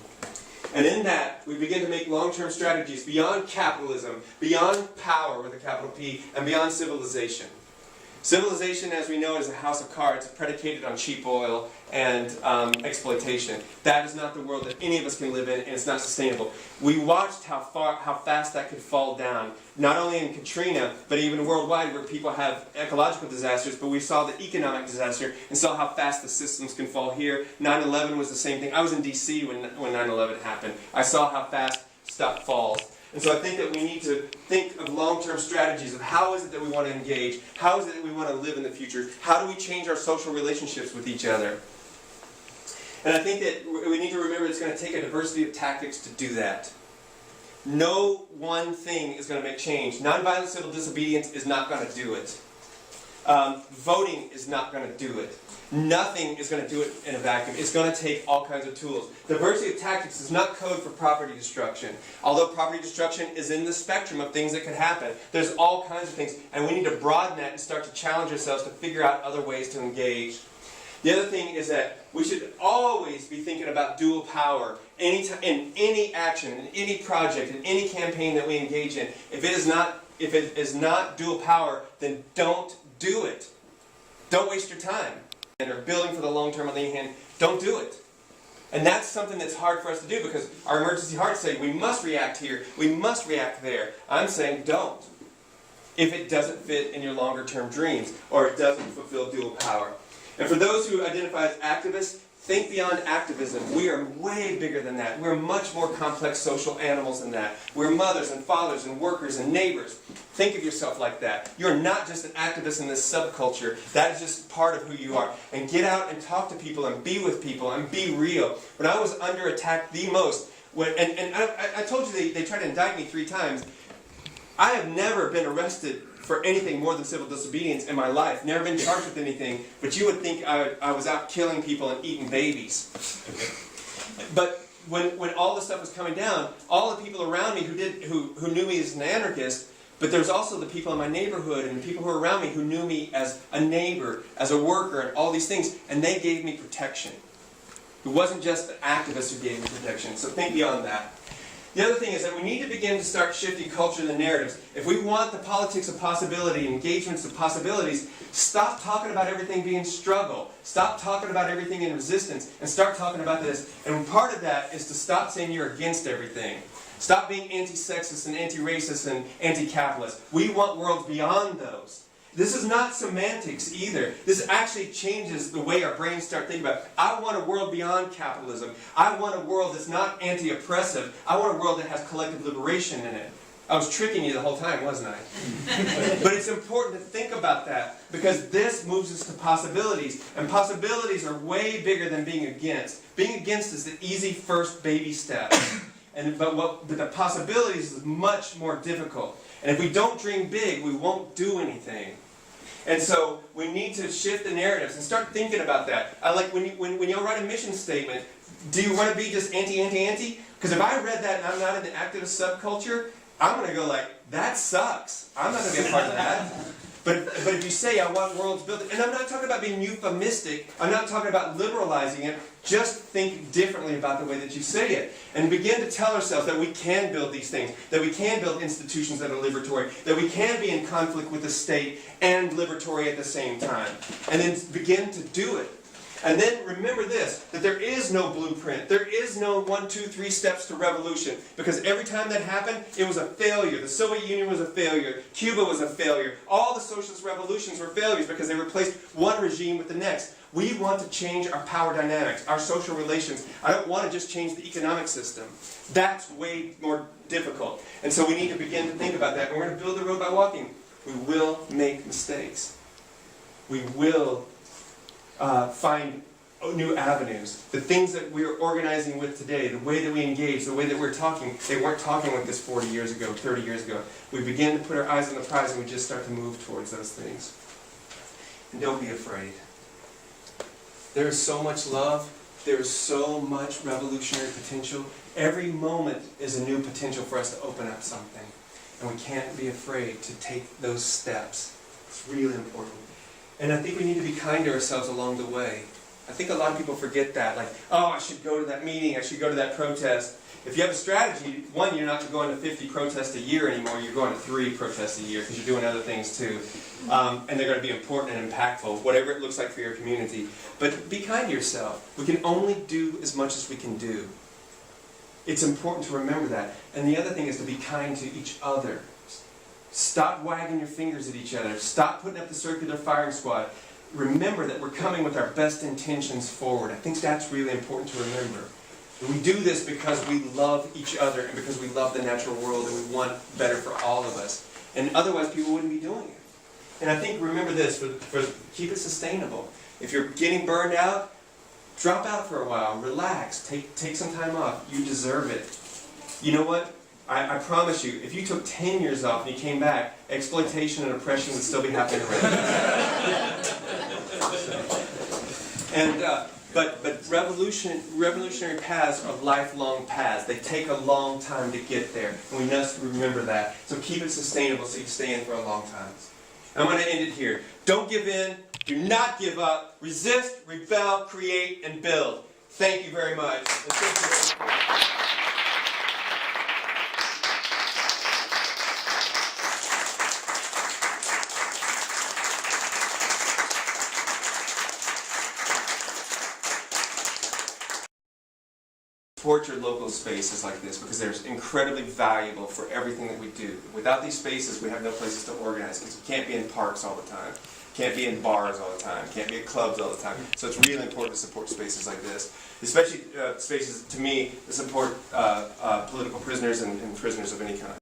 And in that, we begin to make long-term strategies beyond capitalism, beyond power with a capital P, and beyond civilization. Civilization, as we know, is a house of cards predicated on cheap oil and exploitation. That is not the world that any of us can live in, and it's not sustainable. We watched how fast that could fall down, not only in Katrina, but even worldwide, where people have ecological disasters, but we saw the economic disaster and saw how fast the systems can fall here. 9/11 was the same thing. I was in D.C. when 9/11 happened. I saw how fast stuff falls. And so I think that we need to think of long-term strategies of how is it that we want to engage, how is it that we want to live in the future, how do we change our social relationships with each other. And I think that we need to remember it's going to take a diversity of tactics to do that. No one thing is going to make change. Nonviolent civil disobedience is not going to do it. Voting is not going to do it. Nothing is going to do it in a vacuum. It's going to take all kinds of tools. Diversity of tactics is not code for property destruction. Although property destruction is in the spectrum of things that could happen. There's all kinds of things. And we need to broaden that and start to challenge ourselves to figure out other ways to engage. The other thing is that we should always be thinking about dual power in any action, in any project, in any campaign that we engage in. If it is not dual power, then don't do it. Don't waste your time. And are building for the long term on the other hand, don't do it. And that's something that's hard for us to do because our emergency hearts say we must react here, we must react there. I'm saying don't. If it doesn't fit in your longer term dreams or it doesn't fulfill dual power. And for those who identify as activists, Think beyond activism. We are way bigger than that. We're much more complex social animals than that. We're mothers and fathers and workers and neighbors. Think of yourself like that. You're not just an activist in this subculture. That is just part of who you are. And get out and talk to people and be with people and be real. When I was under attack the most, I told you they tried to indict me 3 times. I have never been arrested for anything more than civil disobedience in my life. Never been charged with anything, but you would think I was out killing people and eating babies. But when all this stuff was coming down, all the people around me who knew me as an anarchist, but there's also the people in my neighborhood and the people who were around me who knew me as a neighbor, as a worker, and all these things, and they gave me protection. It wasn't just the activists who gave me protection, so think beyond that. The other thing is that we need to begin to start shifting culture and the narratives. If we want the politics of possibility, engagements of possibilities, stop talking about everything being struggle. Stop talking about everything in resistance, and start talking about this. And part of that is to stop saying you're against everything. Stop being anti-sexist and anti-racist and anti-capitalist. We want worlds beyond those. This is not semantics either. This actually changes the way our brains start thinking about it. I want a world beyond capitalism. I want a world that's not anti-oppressive. I want a world that has collective liberation in it. I was tricking you the whole time, wasn't I? But it's important to think about that, because this moves us to possibilities. And possibilities are way bigger than being against. Being against is the easy first baby step. But the possibilities is much more difficult. And if we don't dream big, we won't do anything. And so we need to shift the narratives and start thinking about that. I like when y'all write a mission statement, do you want to be just anti? Because if I read that and I'm not in the activist subculture, I'm going to go like, that sucks. I'm not going to be a part of that. But if you say, I want worlds built, and I'm not talking about being euphemistic, I'm not talking about liberalizing it, just think differently about the way that you say it. And begin to tell ourselves that we can build these things, that we can build institutions that are liberatory, that we can be in conflict with the state and liberatory at the same time. And then begin to do it. And then remember this, that there is no blueprint. There is no 1, 2, 3 steps to revolution. Because every time that happened, it was a failure. The Soviet Union was a failure. Cuba was a failure. All the socialist revolutions were failures because they replaced one regime with the next. We want to change our power dynamics, our social relations. I don't want to just change the economic system. That's way more difficult. And so we need to begin to think about that. And we're going to build the road by walking. We will make mistakes. We will find new avenues. The things that we're organizing with today, the way that we engage, the way that we're talking, they weren't talking like this 40 years ago, 30 years ago. We begin to put our eyes on the prize and we just start to move towards those things. And don't be afraid. There is so much love. There is so much revolutionary potential. Every moment is a new potential for us to open up something. And we can't be afraid to take those steps. It's really important. And I think we need to be kind to ourselves along the way. I think a lot of people forget that. Like, oh, I should go to that meeting, I should go to that protest. If you have a strategy, one, you're not going to 50 protests a year anymore, you're going to 3 protests a year because you're doing other things too. And they're going to be important and impactful, whatever it looks like for your community. But be kind to yourself. We can only do as much as we can do. It's important to remember that. And the other thing is to be kind to each other. Stop wagging your fingers at each other. Stop putting up the circular firing squad. Remember that we're coming with our best intentions forward. I think that's really important to remember. And we do this because we love each other and because we love the natural world and we want better for all of us. And otherwise people wouldn't be doing it. And I think, remember this, keep it sustainable. If you're getting burned out, drop out for a while, relax, take some time off. You deserve it. You know what? I promise you, if you took 10 years off and you came back, exploitation and oppression would still be happening around you. But revolutionary paths are lifelong paths. They take a long time to get there, and we must remember that. So keep it sustainable so you stay in for a long time. I'm going to end it here. Don't give in. Do not give up. Resist, rebel, create, and build. Thank you very much. And thank you. Support your local spaces like this because they're incredibly valuable for everything that we do. Without these spaces, we have no places to organize because we can't be in parks all the time. can't be in bars all the time, can't be at clubs all the time. So it's really important to support spaces like this, especially spaces, to me, that support political prisoners and prisoners of any kind.